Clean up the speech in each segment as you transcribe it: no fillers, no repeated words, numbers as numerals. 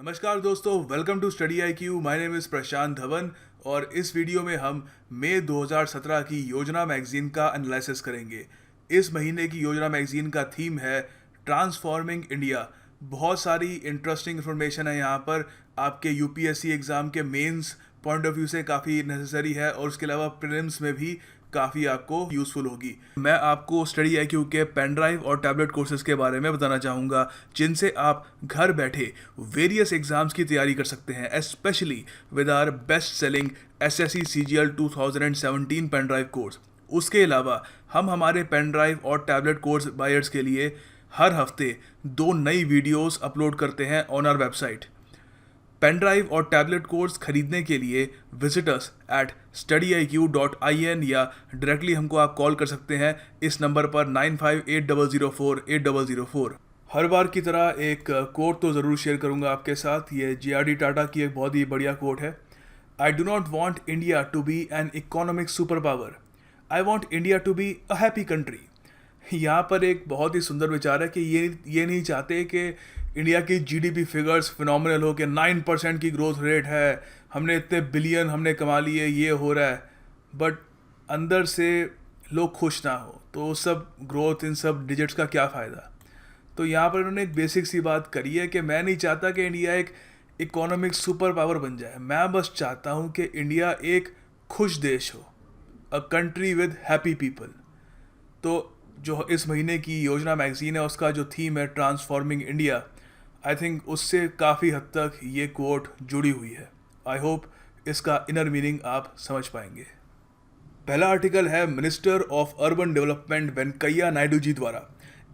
नमस्कार दोस्तों, welcome to study I Q. My name is Prashant Dhawan और इस वीडियो में हम मई 2017 की योजना मैगजीन का एनालिसिस करेंगे। इस महीने की योजना मैगजीन का थीम है ट्रांसफॉर्मिंग इंडिया। बहुत सारी इंटरेस्टिंग इन्फॉर्मेशन है यहाँ पर। आपके यूपीएससी एग्ज़ाम के मेंस पॉइंट ऑफ व्यू से काफ़ी नेसेसरी है और उसके अलावा प्रीलिम्स में भी काफ़ी आपको यूज़फुल होगी। मैं आपको स्टडी आईक्यू के पेन ड्राइव और टैबलेट कोर्सेज के बारे में बताना चाहूँगा, जिनसे आप घर बैठे वेरियस एग्जाम्स की तैयारी कर सकते हैं, specially with our best selling SSC CGL 2017 pen drive course. उसके अलावा हम हमारे पेन ड्राइव और टैबलेट कोर्स बायर्स के लिए हर हफ्ते 2 नई वीडियोस अपलोड करते हैं on our website. Pen drive और टैबलेट कोर्स खरीदने के लिए विजिट अस एट studiiq.in या डायरेक्टली हमको आप कॉल कर सकते हैं इस नंबर पर 9580048004। हर बार की तरह एक कोट तो ज़रूर शेयर करूंगा आपके साथ। ये JRD टाटा की एक बहुत ही बढ़िया कोट है। I do not want India to be an economic super power, I want India to be a happy country. यहाँ पर एक बहुत ही सुंदर विचार है कि ये नहीं चाहते कि इंडिया की जीडीपी फिगर्स फिनोमिनल हो, कि 9% की ग्रोथ रेट है, हमने इतने बिलियन हमने कमा लिए, ये हो रहा है, बट अंदर से लोग खुश ना हो तो सब ग्रोथ, इन सब डिजिट्स का क्या फ़ायदा। तो यहाँ पर इन्होंने एक बेसिक सी बात करी है कि मैं नहीं चाहता कि इंडिया एक इकोनॉमिक सुपर पावर बन जाए, मैं बस चाहता हूँ कि इंडिया एक खुश देश हो, a country with happy people. तो जो इस महीने की योजना मैगजीन है उसका जो थीम है ट्रांसफॉर्मिंग इंडिया, आई थिंक उससे काफ़ी हद तक ये कोट जुड़ी हुई है। आई होप इसका इनर मीनिंग आप समझ पाएंगे। पहला आर्टिकल है minister of urban development Venkaiah Naidu ji द्वारा।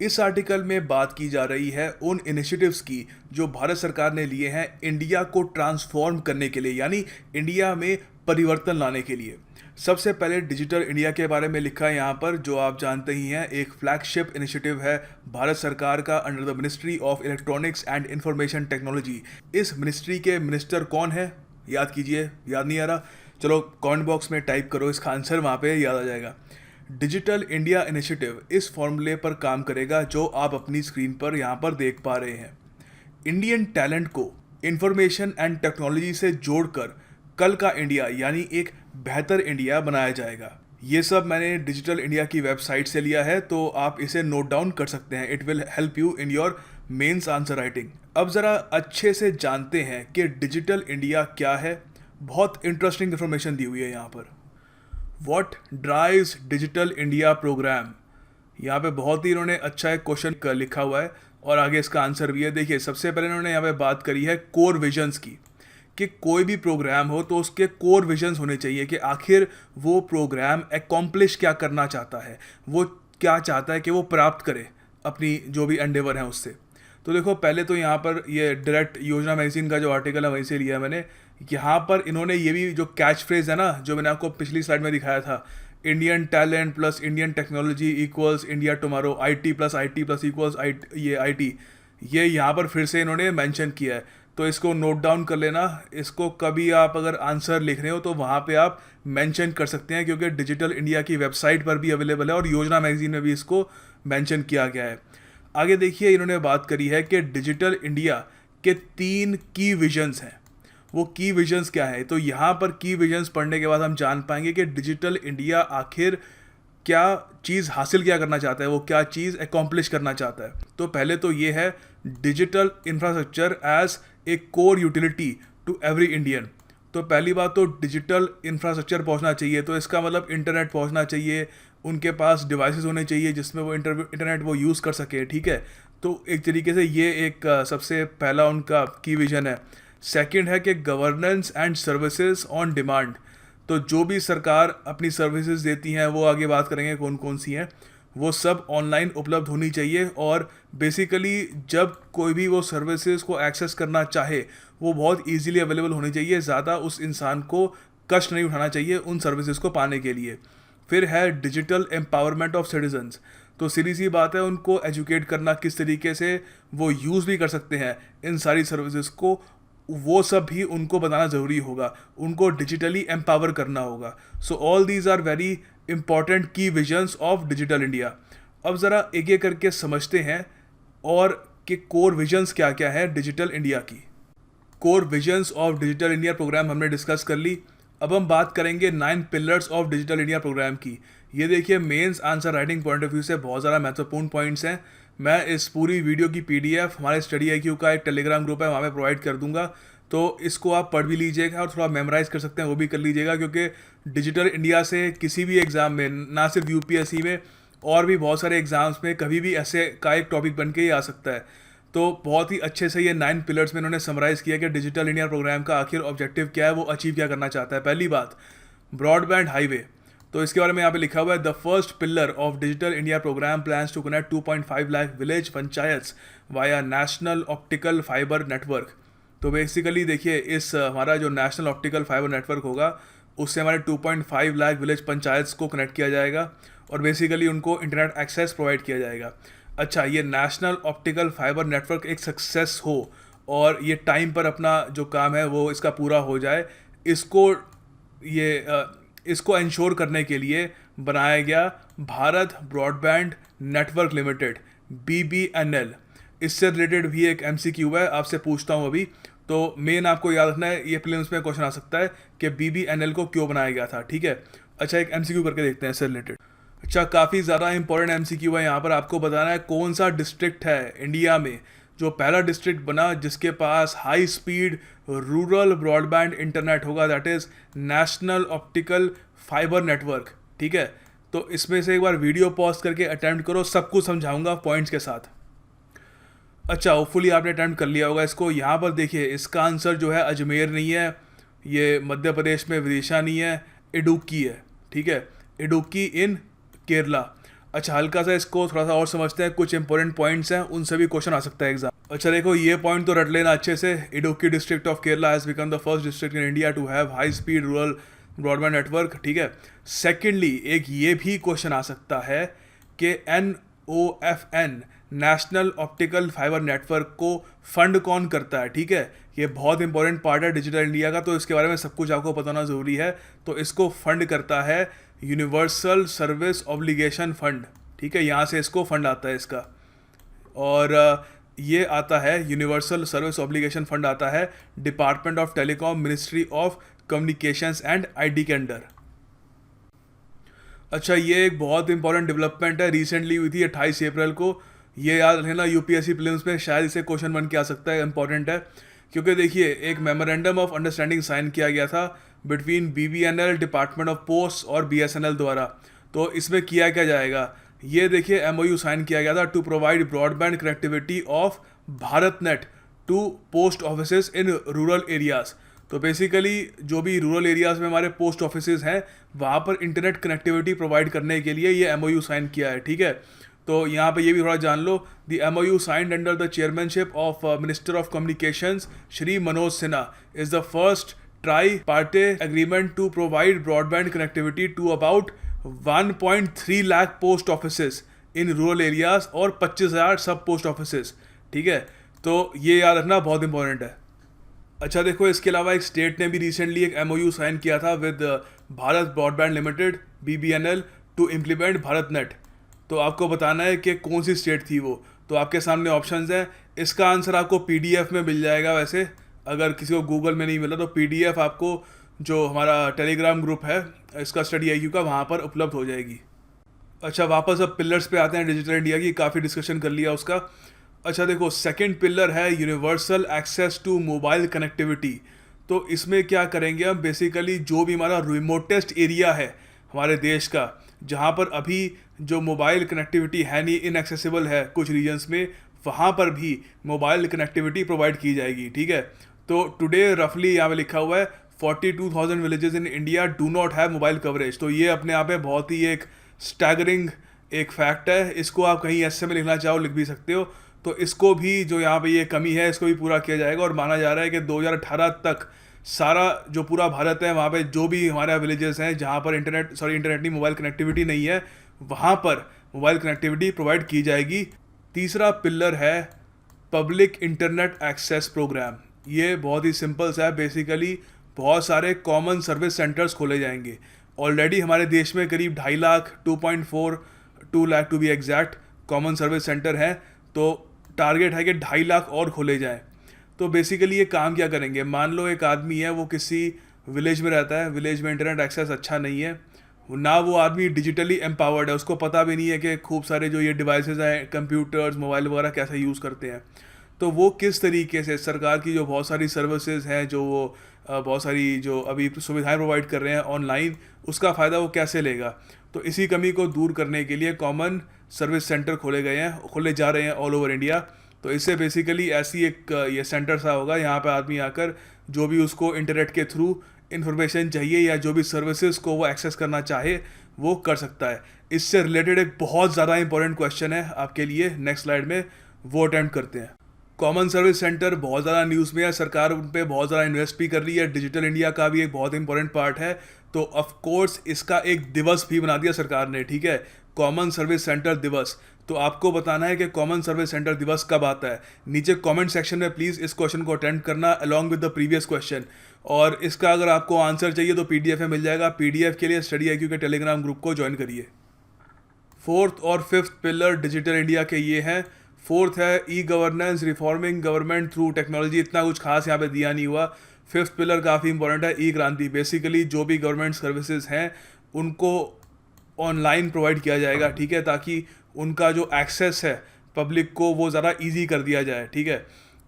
इस आर्टिकल में बात की जा रही है उन इनिशिएटिव्स की जो भारत सरकार ने लिए हैं इंडिया को ट्रांसफॉर्म करने के लिए, यानी इंडिया में परिवर्तन लाने के लिए। सबसे पहले डिजिटल इंडिया के बारे में लिखा है यहाँ पर, जो आप जानते ही हैं एक फ्लैगशिप इनिशिएटिव है भारत सरकार का under the ministry of electronics and information technology. इस मिनिस्ट्री के मिनिस्टर कौन है, याद कीजिए, याद नहीं आ रहा, चलो कमेंट बॉक्स में टाइप करो, इसका आंसर वहाँ पे याद आ जाएगा। डिजिटल इंडिया इनिशिएटिव इस फॉर्मूले पर काम करेगा जो आप अपनी स्क्रीन पर यहाँ पर देख पा रहे हैं। इंडियन टैलेंट को इंफॉर्मेशन एंड टेक्नोलॉजी से जोड़कर कल का इंडिया यानी एक बेहतर इंडिया बनाया जाएगा। ये सब मैंने डिजिटल इंडिया की वेबसाइट से लिया है, तो आप इसे नोट डाउन कर सकते हैं। It will help you in your mains answer writing. अब ज़रा अच्छे से जानते हैं कि डिजिटल इंडिया क्या है। बहुत इंटरेस्टिंग इन्फॉर्मेशन दी हुई है यहाँ पर। What drives Digital India programme, यहाँ पे बहुत ही इन्होंने अच्छा एक क्वेश्चन लिखा हुआ है और आगे इसका आंसर भी है। देखिए, सबसे पहले इन्होंने यहाँ पे बात करी है कोर विजन्स की, कि कोई भी प्रोग्राम हो तो उसके कोर विजन्स होने चाहिए कि आखिर वो प्रोग्राम एकम्प्लिश क्या करना चाहता है, वो क्या चाहता है कि वो प्राप्त करे अपनी जो भी एंडेवर है उससे। तो देखो, पहले तो यहाँ पर ये डायरेक्ट योजना मैगजीन का जो आर्टिकल है वहीं से लिया मैंने। यहाँ पर इन्होंने ये भी जो कैच फ्रेज है ना, जो मैंने आपको पिछली स्लाइड में दिखाया था, Indian talent plus Indian technology equals India tomorrow, IT plus equals IT, ये यहाँ पर फिर से इन्होंने मेंशन किया है। तो इसको नोट डाउन कर लेना। इसको कभी आप अगर आंसर लिख रहे हो तो वहाँ पे आप मेंशन कर सकते हैं, क्योंकि डिजिटल इंडिया की वेबसाइट पर भी अवेलेबल है और योजना मैगजीन में भी इसको मेंशन किया गया है। आगे देखिए, इन्होंने बात करी है कि डिजिटल इंडिया के 3 की विजन्स हैं। वो की विजन्स क्या है, तो यहाँ पर की विजन्स पढ़ने के बाद हम जान पाएंगे कि डिजिटल इंडिया आखिर क्या चीज़ हासिल क्या करना चाहता है, वो क्या चीज़ एकम्प्लिश करना चाहता है। तो पहले तो ये है digital infrastructure as a core utility to every Indian. तो पहली बात तो डिजिटल इंफ्रास्ट्रक्चर पहुंचना चाहिए, तो इसका मतलब इंटरनेट पहुंचना चाहिए, उनके पास डिवाइसेस होने चाहिए जिसमें वो इंटरनेट वो यूज़ कर सके। ठीक है, तो एक तरीके से ये एक सबसे पहला उनका की विजन है। सेकंड है कि governance and services on demand. तो जो भी सरकार अपनी सर्विसेज देती हैं, वो आगे बात करेंगे कौन कौन सी हैं, वो सब ऑनलाइन उपलब्ध होनी चाहिए। और बेसिकली जब कोई भी वो सर्विसेज को एक्सेस करना चाहे वो बहुत इजीली अवेलेबल होनी चाहिए, ज़्यादा उस इंसान को कष्ट नहीं उठाना चाहिए उन सर्विसेज को पाने के लिए। फिर है डिजिटल एम्पावरमेंट ऑफ सिटीजन्स। तो सीधी सी बात है, उनको एजुकेट करना किस तरीके से वो यूज़ भी कर सकते हैं इन सारी सर्विसेज को, वो सब भी उनको बताना ज़रूरी होगा, उनको डिजिटली एम्पावर करना होगा। So all these are very important key visions of Digital India. अब ज़रा एक एक करके समझते हैं और कि कोर विजन्स क्या क्या है डिजिटल इंडिया की। Core visions of Digital India programme हमने डिस्कस कर ली। अब हम बात करेंगे 9 pillars of Digital India programme की। ये देखिए mains answer writing point of view से बहुत ज़्यादा महत्वपूर्ण पॉइंट्स हैं। मैं इस पूरी वीडियो की पीडीएफ हमारे स्टडी आईक्यू का एक टेलीग्राम ग्रुप है वहाँ पे प्रोवाइड कर दूंगा, तो इसको आप पढ़ भी लीजिएगा और थोड़ा मेमोराइज कर सकते हैं वो भी कर लीजिएगा, क्योंकि डिजिटल इंडिया से किसी भी एग्ज़ाम में, ना सिर्फ यूपीएससी में और भी बहुत सारे एग्ज़ाम्स में कभी भी ऐसे का एक टॉपिक बन के ही आ सकता है। तो बहुत ही अच्छे से ये 9 पिलर्स में इन्होंने समराइज़ किया कि डिजिटल इंडिया प्रोग्राम का आखिर ऑब्जेक्टिव क्या है, वो अचीव क्या करना चाहता है। पहली बात, ब्रॉडबैंड हाईवे। तो इसके बारे में यहाँ पे लिखा हुआ है, the first pillar of Digital India programme plans to connect 2.5 lakh village panchayats via national optical fibre network. तो बेसिकली देखिए इस हमारा जो नेशनल ऑप्टिकल फाइबर नेटवर्क होगा उससे हमारे 2.5 लाख विलेज पंचायत्स को कनेक्ट किया जाएगा और बेसिकली उनको इंटरनेट एक्सेस प्रोवाइड किया जाएगा। अच्छा, ये नेशनल ऑप्टिकल फाइबर नेटवर्क एक सक्सेस हो और ये टाइम पर अपना जो काम है वो इसका पूरा हो जाए, इसको इंश्योर करने के लिए बनाया गया Bharat broadband network limited, BBNL। इससे रिलेटेड भी एक MCQ है, आपसे पूछता हूँ अभी। तो मेन आपको याद रखना है, ये प्रीलिम्स में क्वेश्चन आ सकता है कि BBNL को क्यों बनाया गया था, ठीक है। अच्छा, एक MCQ करके देखते हैं इससे रिलेटेड। अच्छा, काफ़ी ज़्यादा इंपॉर्टेंट MCQ है। यहाँ पर आपको बताना है कौन सा डिस्ट्रिक्ट है इंडिया में जो पहला डिस्ट्रिक्ट बना जिसके पास high speed rural broadband internet होगा, that is national optical fibre network, ठीक है। तो इसमें से एक बार वीडियो पॉज करके अटेम्प्ट करो, सब कुछ समझाऊंगा पॉइंट्स के साथ। अच्छा, होपफुली आपने अटेम्प्ट कर लिया होगा इसको। यहाँ पर देखिए इसका आंसर जो है अजमेर नहीं है, ये मध्य प्रदेश में विदिशा नहीं है, इडुक्की है, ठीक है, इडुक्की इन केरला। अच्छा, हल्का सा इसको थोड़ा सा और समझते हैं, कुछ इंपॉर्टेंट पॉइंट्स हैं, उनसे भी क्वेश्चन आ सकता है एग्जाम। अच्छा देखो, ये पॉइंट तो रट लेना अच्छे से। Idukki district of Kerala has become the first district in India to have high speed rural broadband network, ठीक है। सेकेंडली, एक ये भी क्वेश्चन आ सकता है कि NOFN national optical fibre network को फंड कौन करता है, ठीक है। ये बहुत इंपॉर्टेंट पार्ट है डिजिटल इंडिया का, तो इसके बारे में सब कुछ आपको पता होना ज़रूरी है। तो इसको फंड करता है यूनिवर्सल सर्विस ऑब्लिगेशन फंड, ठीक है, यहाँ से इसको फंड आता है इसका। और ये आता है यूनिवर्सल सर्विस ऑब्लिगेशन फंड आता है department of telecom, ministry of communications and ID के अंडर। अच्छा, ये एक बहुत इंपॉर्टेंट डेवलपमेंट है, रिसेंटली हुई थी 28 अप्रैल को। ये याद रखना, यूपीएससी प्रीलिम्स में शायद इसे क्वेश्चन बन के आ सकता है, इंपॉर्टेंट है। क्योंकि देखिए एक मेमोरेंडम ऑफ अंडरस्टैंडिंग साइन किया गया था between BBNL, department of post और BSNL द्वारा। तो इसमें किया क्या जाएगा, ये देखिए MOU साइन किया गया था to provide broadband connectivity of Bharat Net to post offices in rural areas. तो बेसिकली जो भी रूरल एरियाज़ में हमारे पोस्ट ऑफिसेज हैं वहाँ पर इंटरनेट कनेक्टिविटी प्रोवाइड करने के लिए ये MOU साइन किया है, ठीक है। तो यहाँ पे ये भी थोड़ा जान लो, the MOU signed under the chairmanship of minister of communications Shri Manoj Sinha is the first tri party agreement to provide broadband connectivity to about 1.3 lakh post offices in rural areas और 25,000 सब पोस्ट ऑफिसेज, ठीक है। तो ये याद रखना बहुत इंपॉर्टेंट है। अच्छा देखो, इसके अलावा एक स्टेट ने भी रिसेंटली एक MOU साइन किया था with Bharat Broadband Limited BBNL to implement Bharat Net. तो आपको बताना है कि कौन सी स्टेट थी वो। तो आपके सामने ऑप्शंस हैं, इसका आंसर आपको PDF में मिल जाएगा। वैसे अगर किसी को गूगल में नहीं मिला तो PDF आपको जो हमारा टेलीग्राम ग्रुप है इसका स्टडी IQ का, वहाँ पर उपलब्ध हो जाएगी। अच्छा, वापस अब पिलर्स पे आते हैं डिजिटल इंडिया की, काफ़ी डिस्कशन कर लिया उसका। अच्छा देखो, सेकंड पिलर है universal access to mobile connectivity. तो इसमें क्या करेंगे हम, बेसिकली जो भी हमारा रिमोटेस्ट एरिया है हमारे देश का, जहाँ पर अभी जो मोबाइल कनेक्टिविटी है नहीं, इनएक्सेसिबल है कुछ रीजन्स में, वहाँ पर भी मोबाइल कनेक्टिविटी प्रोवाइड की जाएगी, ठीक है। तो टुडे रफली यहाँ पे लिखा हुआ है 42,000 villages in India do not have mobile coverage. तो ये अपने आप में बहुत ही एक स्टैगरिंग एक फैक्ट है। इसको आप कहीं ऐसे में लिखना चाहो लिख भी सकते हो। तो इसको भी जो यहाँ पे ये कमी है इसको भी पूरा किया जाएगा और माना जा रहा है कि 2018 तक सारा जो पूरा भारत है वहाँ पे जो भी हमारे विलेजेस हैं जहाँ पर इंटरनेट नहीं, मोबाइल कनेक्टिविटी नहीं है, वहाँ पर मोबाइल कनेक्टिविटी प्रोवाइड की जाएगी। तीसरा पिलर है पब्लिक इंटरनेट एक्सेस प्रोग्राम। ये बहुत ही सिंपल सा है, बेसिकली बहुत सारे कॉमन सर्विस सेंटर्स खोले जाएंगे। ऑलरेडी हमारे देश में करीब 2.5 lakh 2.42 lakh to be exact common service centre हैं। तो टारगेट है कि 2.5 लाख और खोले जाएं। तो बेसिकली ये काम क्या करेंगे, मान लो एक आदमी है वो किसी विलेज में रहता है, विलेज में इंटरनेट एक्सेस अच्छा नहीं है, ना वो आदमी डिजिटली एम्पावर्ड है, उसको पता भी नहीं है कि खूब सारे जो ये डिवाइसेस हैं कंप्यूटर्स मोबाइल वगैरह कैसे यूज़ करते हैं। तो वो किस तरीके से सरकार की जो बहुत सारी सर्विसेज हैं, जो वो बहुत सारी जो अभी सुविधाएं प्रोवाइड कर रहे हैं ऑनलाइन, उसका फ़ायदा वो कैसे लेगा। तो इसी कमी को दूर करने के लिए कॉमन सर्विस सेंटर खोले जा रहे हैं ऑल ओवर इंडिया। तो इससे बेसिकली ऐसी एक ये सेंटर सा होगा, यहाँ पे आदमी आकर जो भी उसको इंटरनेट के थ्रू इंफॉर्मेशन चाहिए या जो भी सर्विसेज को वो एक्सेस करना चाहे वो कर सकता है। इससे रिलेटेड एक बहुत ज़्यादा इंपॉर्टेंट क्वेश्चन है आपके लिए, नेक्स्ट स्लाइड में वो अटेम्प्ट करते हैं। कॉमन सर्विस सेंटर बहुत ज़्यादा न्यूज़ में है, सरकार उन पर बहुत ज़्यादा इन्वेस्ट भी कर रही है, डिजिटल इंडिया का भी एक बहुत इंपॉर्टेंट पार्ट है। तो ऑफ कोर्स इसका एक दिवस भी बना दिया सरकार ने, ठीक है, कॉमन सर्विस सेंटर दिवस। तो आपको बताना है कि कॉमन सर्विस सेंटर दिवस कब आता है। नीचे कमेंट सेक्शन में प्लीज़ इस क्वेश्चन को अटेम्प्ट करना along with the previous question, और इसका अगर आपको आंसर चाहिए तो पीडीएफ में मिल जाएगा। पीडीएफ के लिए स्टडी IQ के टेलीग्राम ग्रुप को ज्वाइन करिए। फोर्थ और फिफ्थ पिलर डिजिटल इंडिया के ये हैं। फोर्थ है e governance, reforming government through technology. इतना कुछ खास यहाँ पे दिया नहीं हुआ। फिफ्थ पिलर काफ़ी इंपॉर्टेंट है, ई क्रांति। बेसिकली जो भी गवर्नमेंट सर्विसेज हैं उनको ऑनलाइन प्रोवाइड किया जाएगा, ठीक है, ताकि उनका जो एक्सेस है पब्लिक को वो ज़रा इजी कर दिया जाए, ठीक है।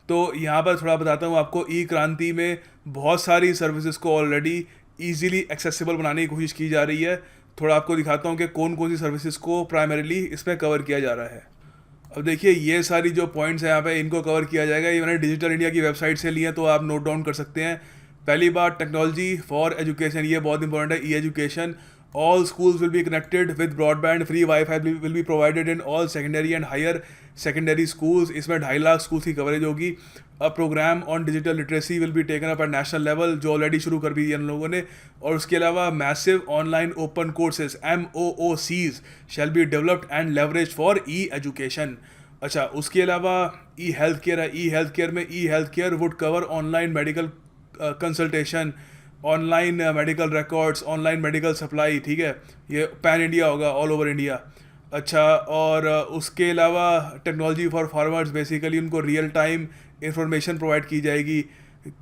तो यहाँ पर थोड़ा बताता हूँ आपको, ई क्रांति में बहुत सारी सर्विसेज को ऑलरेडी ईजिली एक्सेसिबल बनाने की कोशिश की जा रही है। थोड़ा आपको दिखाता हूँ कि कौन कौन सी सर्विसेज को प्राइमरीली इसमें कवर किया जा रहा है। अब देखिए ये सारी जो पॉइंट्स हैं यहाँ पे, इनको कवर किया जाएगा। ये मैंने डिजिटल इंडिया की वेबसाइट से लिए, तो आप नोट डाउन कर सकते हैं। पहली बात, टेक्नोलॉजी फॉर एजुकेशन, ये बहुत इंपॉर्टेंट है, ई education. All schools will be connected with broadband, free Wi-Fi will be provided in all secondary and higher secondary schools। इसमें 2.5 लाख schools की कवरेज होगी। A program on digital literacy will be taken up at national level, जो already शुरू कर भी दिया इन लोगों ने। और उसके अलावा massive online open courses MOOCs shall be developed and leveraged for e-education। अच्छा, उसके अलावा ई हेल्थ केयर है। ई हेल्थ केयर में e health care would cover online medical consultation, online medical records, online medical supply, ठीक है। ये पैन इंडिया होगा, all over India. अच्छा, और उसके अलावा टेक्नोलॉजी फॉर फार्मर्स, बेसिकली उनको रियल टाइम इंफॉर्मेशन प्रोवाइड की जाएगी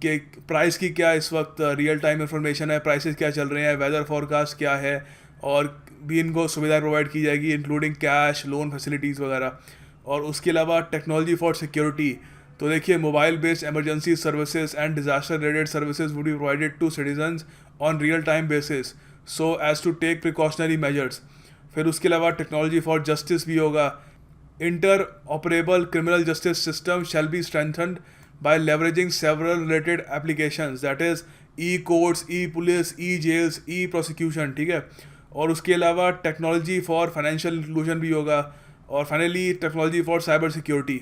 कि प्राइस की क्या इस वक्त रियल टाइम इंफॉर्मेशन है, प्राइसेस क्या चल रहे हैं, वेदर फॉरकास्ट क्या है, और भी इनको सुविधा प्रोवाइड की जाएगी इंक्लूडिंग कैश, लोन फैसिलिटीज़ वगैरह। और उसके अलावा टेक्नोलॉजी फॉर सिक्योरिटी, तो देखिए mobile based emergency services and disaster related services would be provided to citizens on real time basis so as to take precautionary measures. फिर उसके अलावा टेक्नोलॉजी फॉर जस्टिस भी होगा। Interoperable criminal justice system shall be strengthened by leveraging several related applications, that is e courts, e police, e jails, e prosecution, ठीक है। और उसके अलावा टेक्नोलॉजी फॉर फाइनेंशियल इंक्लूजन भी होगा। और finally technology for cyber security.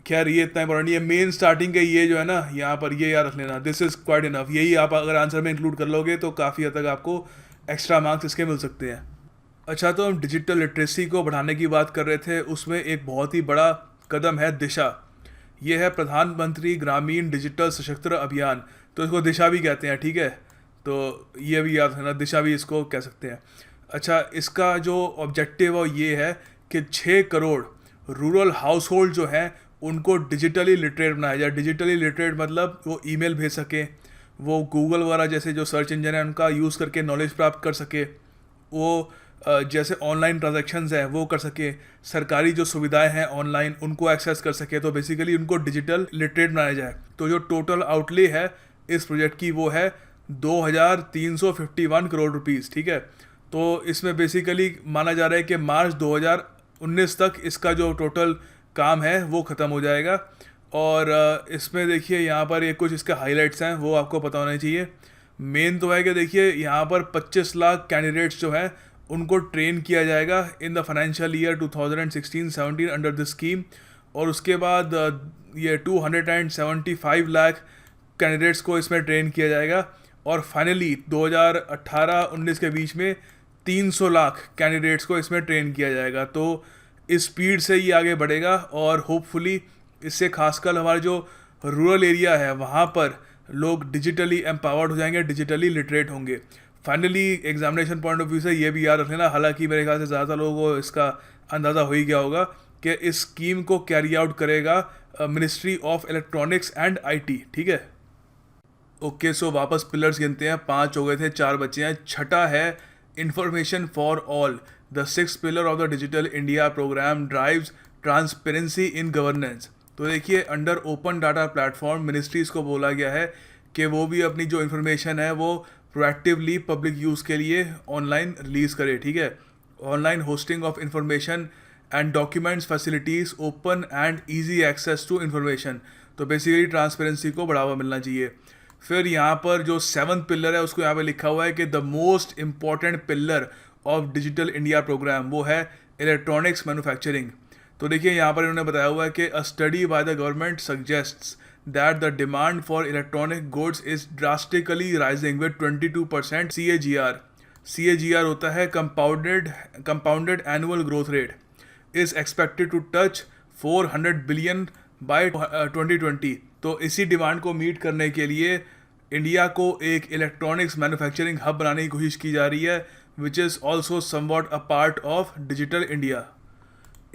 खैर ये इतना इंपॉर्टेंट नहीं है, मेन स्टार्टिंग का ये जो है ना, यहाँ पर ये याद रख लेना, दिस इज़ क्वाइट इनफ। यही आप अगर आंसर में इंक्लूड कर लोगे तो काफ़ी हद तक आपको एक्स्ट्रा मार्क्स इसके मिल सकते हैं। अच्छा, तो हम डिजिटल लिटरेसी को बढ़ाने की बात कर रहे थे, उसमें एक बहुत ही बड़ा कदम है दिशा। ये है प्रधानमंत्री ग्रामीण डिजिटल सशक्तिकरण अभियान, तो इसको दिशा भी कहते हैं, ठीक है। तो ये भी याद रखना, दिशा भी इसको कह सकते हैं। अच्छा, इसका जो ऑब्जेक्टिव है ये है कि 6 करोड़ रूरल हाउस होल्ड जो हैं उनको डिजिटली लिटरेट बनाया जाए। डिजिटली लिटरेट मतलब वो ईमेल भेज सके, वो गूगल वगैरह जैसे जो सर्च इंजन है उनका यूज़ करके नॉलेज प्राप्त कर सके, वो जैसे ऑनलाइन ट्रांजैक्शंस हैं वो कर सके, सरकारी जो सुविधाएं हैं ऑनलाइन उनको एक्सेस कर सके। तो बेसिकली उनको डिजिटल लिटरेट बनाया जाए। तो जो टोटल आउटले है इस प्रोजेक्ट की वो है 2351 करोड़ रुपीज़, ठीक है। तो इसमें बेसिकली माना जा रहा है कि मार्च 2019 तक इसका जो टोटल काम है वो ख़त्म हो जाएगा। और इसमें देखिए यहाँ पर ये कुछ इसके हाइलाइट्स हैं, वो आपको पता होना चाहिए। मेन तो है कि देखिए यहाँ पर 25 लाख कैंडिडेट्स जो हैं उनको ट्रेन किया जाएगा in the financial year 2016-17 under this scheme. और उसके बाद ये 275 लाख कैंडिडेट्स को इसमें ट्रेन किया जाएगा। और फाइनली 2018-19 के बीच में 300 लाख कैंडिडेट्स को इसमें ट्रेन किया जाएगा। तो इस स्पीड से ये आगे बढ़ेगा और होपफुली इससे खासकर हमारे जो रूरल एरिया है वहाँ पर लोग डिजिटली एम्पावर्ड हो जाएंगे, डिजिटली लिटरेट होंगे। Finally examination point of view से ये भी याद रख लेना, हालांकि मेरे ख्याल से ज़्यादा लोगों को इसका अंदाज़ा हो ही गया होगा कि इस स्कीम को कैरी आउट करेगा ministry of electronics and IT, ठीक है। ओके, सो वापस पिलर्स गिनते हैं, 5 हो गए थे, 4 बचे हैं। छठा है information for all. The six pillar of the Digital India programme drives transparency in governance. तो देखिए, under open data platform ministries को बोला गया है कि वो भी अपनी जो इन्फॉर्मेशन है वो प्रोएक्टिवली पब्लिक यूज़ के लिए ऑनलाइन रिलीज़ करे, ठीक है। Online hosting of information and documents facilities open and easy access to information. तो बेसिकली ट्रांसपेरेंसी को बढ़ावा मिलना चाहिए। फिर यहाँ पर जो 7th पिलर है उसको यहाँ पे लिखा हुआ है कि the most important pillar of Digital India programme वो है इलेक्ट्रॉनिक्स मैन्युफैक्चरिंग। तो देखिए, यहाँ पर इन्होंने बताया हुआ है कि a study by the government suggests that the demand for electronic goods is drastically rising with 22% CAGR। CAGR होता है compounded annual growth rate, is expected to touch 400 billion by 2020। तो इसी डिमांड को मीट करने के लिए इंडिया को एक इलेक्ट्रॉनिक्स मैन्युफैक्चरिंग हब बनाने की कोशिश की जा रही है, which is also somewhat a part of Digital India.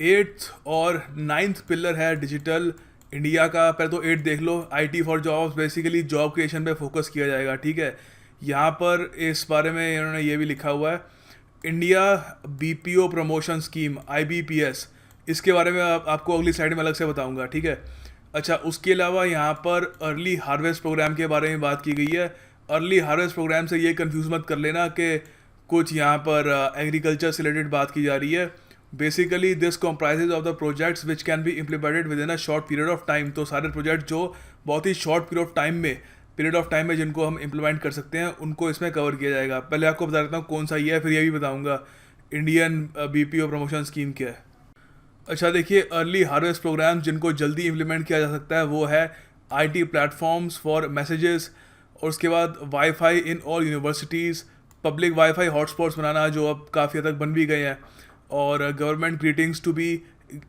8th और 9th पिलर है डिजिटल इंडिया का। पहले तो 8 देख लो, IT for jobs, basically job creation पे फोकस किया जाएगा, ठीक है। यहाँ पर इस बारे में इन्होंने ये भी लिखा हुआ है, India BPO promotion scheme IBPS, इसके बारे में आपको अगली स्लाइड में अलग से बताऊंगा, ठीक है। अच्छा, उसके अलावा यहाँ पर अर्ली हार्वेस्ट प्रोग्राम के बारे में बात की गई है। अर्ली हार्वेस्ट प्रोग्राम से ये कंफ्यूज मत कर लेना कि कुछ यहाँ पर एग्रीकल्चर से रिलेटेड बात की जा रही है। Basically this comprises of the projects which can be implemented with in a short period of time. तो सारे प्रोजेक्ट जो बहुत ही शॉर्ट पीरियड ऑफ टाइम में जिनको हम इम्प्लीमेंट कर सकते हैं उनको इसमें कवर किया जाएगा। पहले आपको बता देता हूँ कौन सा ये है, फिर ये भी बताऊँगा इंडियन BPO प्रमोशन स्कीम क्या है। अच्छा देखिए, अर्ली हार्वेस्ट प्रोग्राम्स जिनको जल्दी इम्प्लीमेंट किया जा सकता है वो है IT प्लेटफॉर्म्स फॉर मैसेजेस, और उसके बाद wifi in all universities, public wifi hotspots बनाना जो अब काफ़ी हद तक बन भी गए हैं, और government greetings to be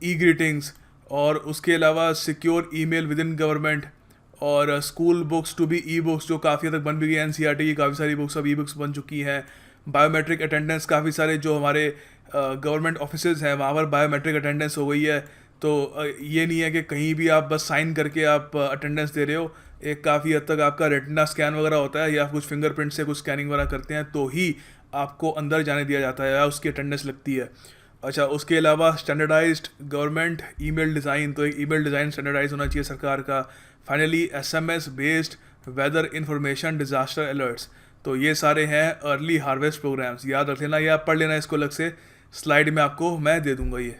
greetings, और उसके अलावा secure email within government, और school books to be books जो काफ़ी हद तक बन भी गई हैं। NCERT की काफ़ी सारी बुक्स अब बुक्स बन चुकी हैं। बायोमेट्रिक अटेंडेंस, काफ़ी सारे जो हमारे गवर्नमेंट ऑफिसेज हैं वहाँ पर बायोमेट्रिक अटेंडेंस हो गई है। तो ये नहीं है कि कहीं भी आप बस साइन करके आप अटेंडेंस दे रहे हो, एक काफ़ी हद तक आपका रेटिना स्कैन वगैरह होता है या कुछ फिंगरप्रिंट से कुछ स्कैनिंग वगैरह करते हैं तो ही आपको अंदर जाने दिया जाता है या उसकी अटेंडेंस लगती है। अच्छा, उसके अलावा स्टैंडर्डाइज्ड गवर्नमेंट ईमेल डिज़ाइन, तो एक ईमेल डिज़ाइन स्टैंडर्डाइज होना चाहिए सरकार का। Finally SMS based weather information disaster alerts. तो ये सारे हैं अर्ली हार्वेस्ट प्रोग्राम्स, याद रख लेना या पढ़ लेना इसको अलग से, स्लाइड में आपको मैं दे दूंगा ये।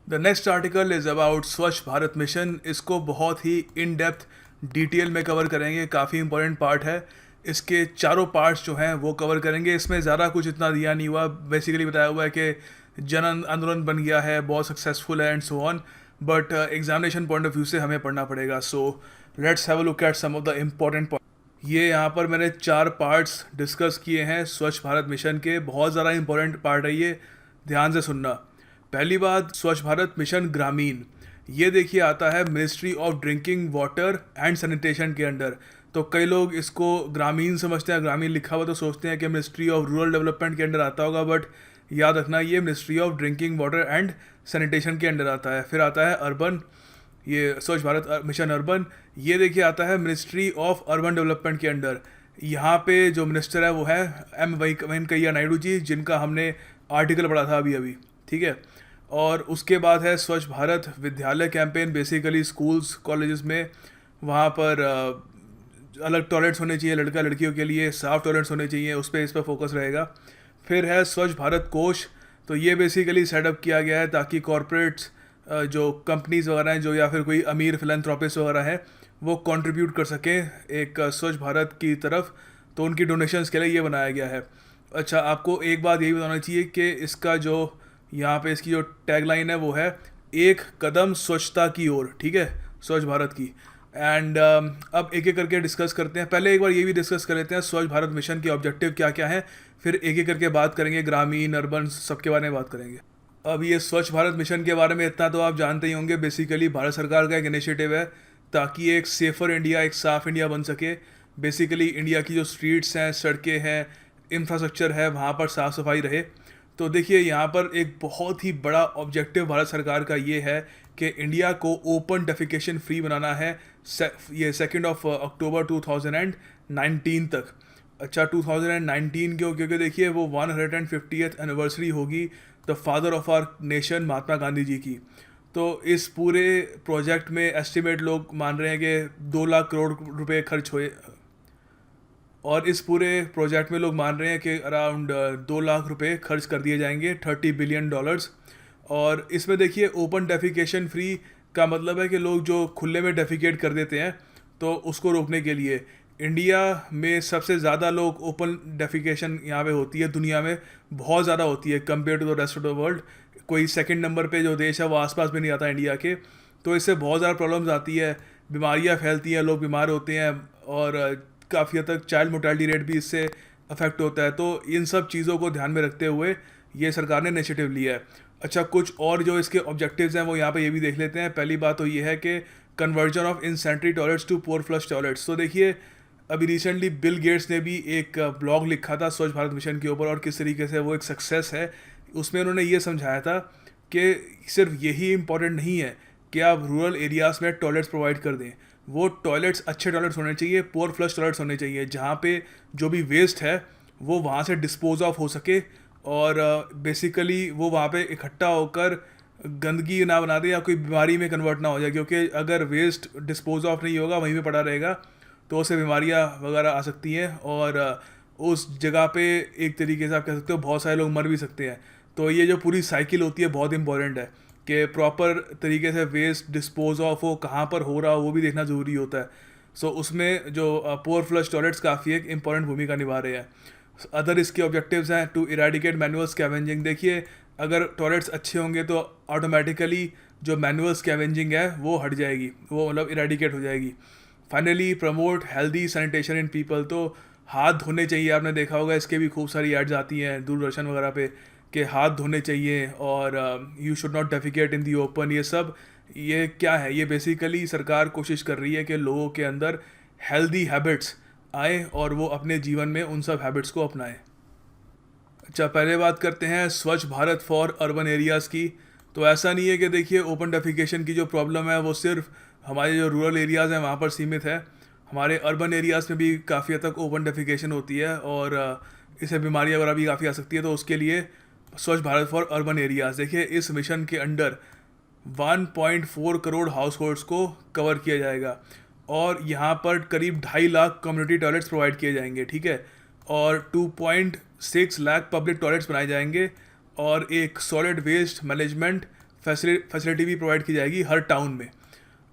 The next article is about स्वच्छ भारत मिशन। इसको बहुत ही इन डेप्थ डिटेल में कवर करेंगे, काफ़ी इंपॉर्टेंट पार्ट है। इसके चारों पार्ट्स जो हैं वो कवर करेंगे। इसमें ज़्यादा कुछ इतना दिया नहीं हुआ, बेसिकली बताया हुआ है कि जन आंदोलन बन गया है, बहुत सक्सेसफुल है and so on, but examination point of view से हमें पढ़ना पड़ेगा। So let's have a look at some of the important point. ये यहाँ पर मैंने 4 पार्ट्स डिस्कस किए हैं स्वच्छ भारत मिशन के, बहुत ज़्यादा इंपॉर्टेंट पार्ट है ये, ध्यान से सुनना। पहली बात, स्वच्छ भारत मिशन ग्रामीण, ये देखिए आता है ministry of drinking water and sanitation के अंडर। तो कई लोग इसको ग्रामीण समझते हैं, ग्रामीण लिखा हुआ तो सोचते हैं कि मिनिस्ट्री ऑफ रूरल डेवलपमेंट के अंडर आता होगा, बट याद रखना ये ministry of drinking water and sanitation के अंडर आता है। फिर आता है अर्बन, ये स्वच्छ भारत मिशन अर्बन, ये देखिए आता है मिनिस्ट्री ऑफ अर्बन डेवलपमेंट के अंडर। यहाँ पे जो मिनिस्टर है वो है M वेंकैया नायडू जी, जिनका हमने आर्टिकल पढ़ा था अभी, ठीक है। और उसके बाद है स्वच्छ भारत विद्यालय कैंपेन, बेसिकली स्कूल्स कॉलेजेस में वहाँ पर अलग टॉयलेट्स होने चाहिए लड़का लड़कियों के लिए, साफ टॉयलेट्स होने चाहिए, उस पर फोकस रहेगा। फिर है स्वच्छ भारत कोष, तो ये बेसिकली सेटअप किया गया है ताकि कॉरपोरेट्स जो कंपनीज़ वगैरह हैं जो या फिर कोई अमीर फिलैंथ्रोपिस्ट वगैरह है वो कंट्रीब्यूट कर सकें एक स्वच्छ भारत की तरफ, तो उनकी डोनेशंस के लिए ये बनाया गया है। अच्छा, आपको एक बात यही बताना चाहिए कि इसका जो यहाँ पे इसकी जो टैगलाइन है वो है एक कदम स्वच्छता की ओर, ठीक है, स्वच्छ भारत की। एंड अब एक एक करके डिस्कस करते हैं। पहले एक बार ये भी डिस्कस कर लेते हैं स्वच्छ भारत मिशन के ऑब्जेक्टिव क्या क्या हैं, फिर एक एक करके बात करेंगे, ग्रामीण अर्बन सबके बारे में बात करेंगे। अब ये स्वच्छ भारत मिशन के बारे में इतना तो आप जानते ही होंगे, बेसिकली भारत सरकार का एक इनिशिएटिव है ताकि एक सेफ़र इंडिया, एक साफ़ इंडिया बन सके। बेसिकली इंडिया की जो स्ट्रीट्स हैं, सड़कें हैं, इंफ्रास्ट्रक्चर है, वहाँ पर साफ़ सफाई रहे। तो देखिए यहाँ पर एक बहुत ही बड़ा ऑब्जेक्टिव भारत सरकार का ये है कि इंडिया को ओपन डेफिकेशन फ्री बनाना है ये 2 अक्टूबर 2019 तक। अच्छा 2019 क्यों? क्योंकि देखिए वो 150th एनिवर्सरी होगी the father of our nation Mahatma Gandhi ji की। तो इस पूरे प्रोजेक्ट में एस्टिमेट लोग मान रहे हैं कि 2 लाख करोड़ रुपए खर्च हुए, और इस पूरे प्रोजेक्ट में लोग मान रहे हैं कि अराउंड 2 लाख रुपए खर्च कर दिए जाएंगे, $30 बिलियन। और इसमें देखिए ओपन डेफिकेशन फ्री का मतलब है कि लोग जो खुले में डेफिकेट कर देते हैं, तो उसको रोकने के लिए इंडिया में सबसे ज़्यादा लोग ओपन डेफिकेशन यहाँ पे होती है, दुनिया में बहुत ज़्यादा होती है compare to the rest of the world. कोई सेकंड नंबर पे जो देश है वो आसपास भी नहीं आता इंडिया के। तो इससे बहुत ज़्यादा प्रॉब्लम्स आती है, बीमारियाँ फैलती हैं, लोग बीमार होते हैं, और काफ़ी हद तक चाइल्ड मोर्टेलिटी रेट भी इससे अफेक्ट होता है। तो इन सब चीज़ों को ध्यान में रखते हुए ये सरकार ने इनिशिएटिव लिया है। अच्छा कुछ और जो इसके ऑब्जेक्टिव्स हैं वो यहाँ पे ये भी देख लेते हैं। पहली बात तो ये है कि conversion of insanitary toilets to pour flush toilets. तो देखिए अभी रिसेंटली बिल गेट्स ने भी एक ब्लॉग लिखा था स्वच्छ भारत मिशन के ऊपर, और किस तरीके से वो एक सक्सेस है। उसमें उन्होंने ये समझाया था कि सिर्फ यही इम्पॉर्टेंट नहीं है कि आप रूरल एरियाज़ में टॉयलेट्स प्रोवाइड कर दें, वो टॉयलेट्स अच्छे टॉयलेट्स होने चाहिए, पोर फ्लश टॉयलेट्स होने चाहिए, जहाँ पे जो भी वेस्ट है वो वहाँ से डिस्पोज ऑफ हो सके, और बेसिकली वो वहाँ पे इकट्ठा होकर गंदगी ना बना दे या कोई बीमारी में कन्वर्ट ना हो जाए। क्योंकि अगर वेस्ट डिस्पोज ऑफ नहीं होगा, वहीं पे पड़ा रहेगा, तो उससे बीमारियाँ वगैरह आ सकती हैं, और उस जगह पे एक तरीके से आप कह सकते हो बहुत सारे लोग मर भी सकते हैं। तो ये जो पूरी साइकिल होती है बहुत इंपॉर्टेंट है कि प्रॉपर तरीके से वेस्ट डिस्पोज ऑफ हो, कहाँ पर हो रहा हो वो भी देखना ज़रूरी होता है। सो उसमें जो पोर फ्लश टॉयलेट्स काफ़ी एक इंपॉर्टेंट भूमिका निभा रहे हैं। अदर इसके ऑब्जेक्टिव्स हैं टू इरेडिकेट मैनुअल स्कैवेंजिंग। देखिए अगर टॉयलेट्स अच्छे होंगे तो ऑटोमेटिकली जो मैनुअल स्कैवेंजिंग है वो हट जाएगी, वो मतलब इरेडिकेट हो जाएगी। Finally promote healthy sanitation in people. तो हाथ धोने चाहिए, आपने देखा होगा इसके भी खूब सारी एड्स आती हैं दूरदर्शन वगैरह पे कि हाथ धोने चाहिए, और you should not defecate in the open. ये सब ये क्या है? ये बेसिकली सरकार कोशिश कर रही है कि लोगों के अंदर हेल्दी हैबिट्स आए और वो अपने जीवन में उन सब हैबिट्स को अपनाएं। अच्छा पहले बात करते हैं स्वच्छ भारत फॉर अर्बन एरियाज़ की। तो ऐसा नहीं है कि देखिए ओपन डेफिकेशन की जो प्रॉब्लम है वो सिर्फ हमारे जो रूरल एरियाज़ हैं वहाँ पर सीमित है। हमारे अर्बन एरियाज़ में भी काफ़ी हद तक ओपन डेफिकेशन होती है, और इससे बीमारियाँ वगैरह भी काफ़ी आ सकती है। तो उसके लिए स्वच्छ भारत फॉर अर्बन एरियाज़, देखिए इस मिशन के अंडर 1.4 करोड़ हाउस होल्ड्स को कवर किया जाएगा, और यहाँ पर करीब 2.5 लाख कम्युनिटी टॉयलेट्स प्रोवाइड किए जाएंगे, ठीक है, और 2.6 लाख पब्लिक टॉयलेट्स बनाए जाएंगे, और एक सॉलिड वेस्ट मैनेजमेंट फैसिलिटी भी प्रोवाइड की जाएगी हर टाउन में।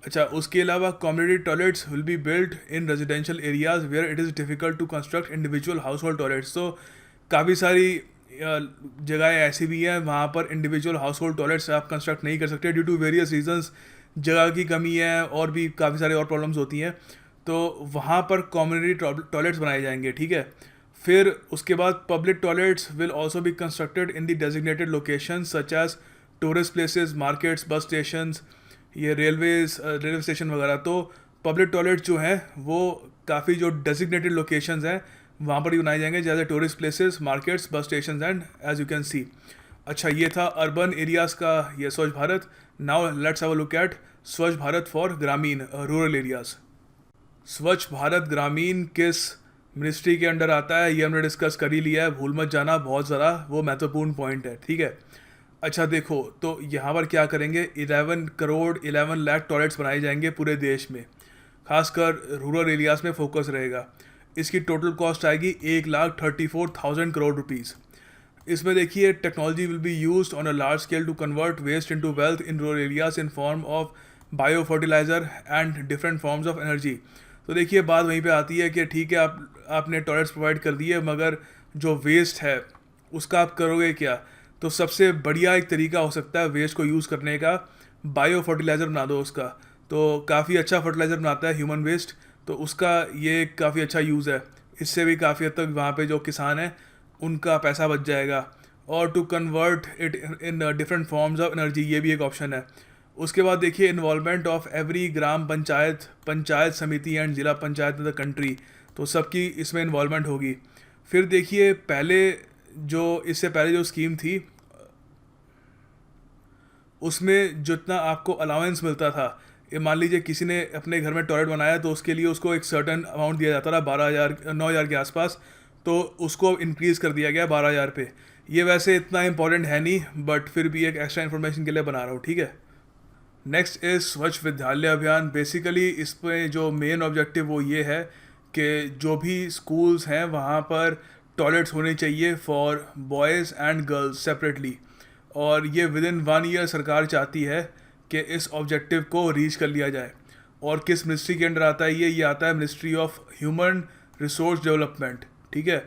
अच्छा उसके अलावा community toilets will be build in residential areas where it is difficult to construct individual household toilets. तो काफ़ी सारी जगहें ऐसी भी हैं वहाँ पर इंडिविजुअल हाउस होल्ड टॉयलेट्स आप कंस्ट्रक्ट नहीं कर सकते ड्यू टू वेरियस रीजंस, जगह की कमी है और भी काफ़ी सारे और प्रॉब्लम्स होती हैं। तो वहाँ पर कम्युनिटी टॉयलेट्स बनाए जाएंगे, ठीक है। फिर उसके बाद public toilets will also be constructed in the designated location such as tourist places, markets, bus stations, ये रेलवे स्टेशन वगैरह। तो पब्लिक टॉयलेट्स जो हैं वो काफ़ी जो डेजिग्नेटेड लोकेशंस हैं वहाँ पर ही बनाए जाएंगे, जैसे tourist places, markets, bus station and as you can see. अच्छा ये था अर्बन एरियाज़ का ये Swachh Bharat. Now let's have a look at Swachh Bharat for Gramin rural areas. Swachh Bharat ग्रामीण किस मिनिस्ट्री के अंडर आता है ये हमने डिस्कस कर ही लिया है, भूल मत जाना, बहुत ज़्यादा वो महत्वपूर्ण पॉइंट है, ठीक है। अच्छा देखो तो यहाँ पर क्या करेंगे, 11 करोड़ 11 लाख टॉयलेट्स बनाए जाएंगे पूरे देश में, खासकर रूरल एरियाज़ में फोकस रहेगा। इसकी टोटल कॉस्ट आएगी 1,34,000 करोड़ रुपीज़। इसमें देखिए technology will be used on a large scale to convert waste into wealth in rural areas in form of bio fertiliser and different forms of energy. तो देखिए बात वहीं पे आती है कि ठीक है आपने टॉयलेट्स प्रोवाइड कर दिए, मगर जो वेस्ट है उसका आप करोगे क्या? तो सबसे बढ़िया एक तरीका हो सकता है वेस्ट को यूज़ करने का, बायो फर्टिलाइज़र बना दो उसका। तो काफ़ी अच्छा फर्टिलाइज़र बनाता है ह्यूमन वेस्ट, तो उसका ये काफ़ी अच्छा यूज़ है। इससे भी काफ़ी हद तक वहाँ पे जो किसान हैं उनका पैसा बच जाएगा। और to convert it in different forms of energy, ये भी एक ऑप्शन है। उसके बाद देखिए involvement of every gram panchayat, panchayat samiti and ज़िला पंचायत इन द कंट्री, तो सबकी इसमें इन्वॉल्वमेंट होगी। फिर देखिए पहले जो इससे पहले जो स्कीम थी उसमें जितना आपको अलाउंस मिलता था, ये मान लीजिए किसी ने अपने घर में टॉयलेट बनाया तो उसके लिए उसको एक सर्टन अमाउंट दिया जाता था, 12,000 9,000 के आसपास, तो उसको इंक्रीज़ कर दिया गया 12,000 पे। ये वैसे इतना इंपॉर्टेंट है नहीं, बट फिर भी एक एक्स्ट्रा इन्फॉर्मेशन के लिए बना रहा हूँ, ठीक है। नेक्स्ट इज स्वच्छ विद्यालय अभियान। बेसिकली इसमें जो मेन ऑब्जेक्टिव वो ये है कि जो भी स्कूल्स हैं वहाँ पर टॉयलेट्स होने चाहिए for boys and girls separately, और ये विद इन 1 ईयर सरकार चाहती है कि इस ऑब्जेक्टिव को रीच कर लिया जाए। और किस मिनिस्ट्री के अंडर आता है ये आता है ministry of human resource development, ठीक है।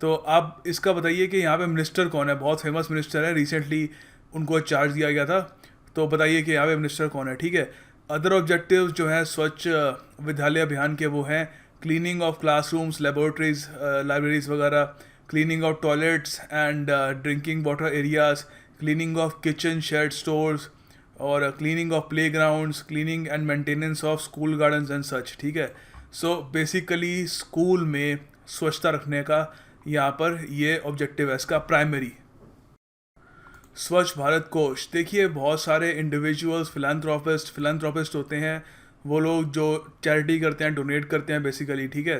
तो आप इसका बताइए कि यहाँ पे मिनिस्टर कौन है, बहुत फेमस मिनिस्टर है, रिसेंटली उनको चार्ज दिया गया था, तो बताइए कि यहाँ पे मिनिस्टर कौन है, ठीक है। अदर ऑब्जेक्टिव्स जो हैं स्वच्छ विद्यालय अभियान के वो हैं cleaning of classrooms, laboratories, libraries वगैरह, cleaning of toilets and drinking water areas, cleaning of kitchen shed stores, और cleaning of playgrounds, cleaning and maintenance of school gardens and such, ठीक है। सो बेसिकली स्कूल में स्वच्छता रखने का यहाँ पर ये ऑब्जेक्टिव है इसका प्राइमरी। स्वच्छ भारत कोष, देखिए बहुत सारे इंडिविजुअल्स फिलैंथ्रोपिस्ट होते हैं, वो लोग जो चैरिटी करते हैं, डोनेट करते हैं बेसिकली, ठीक है।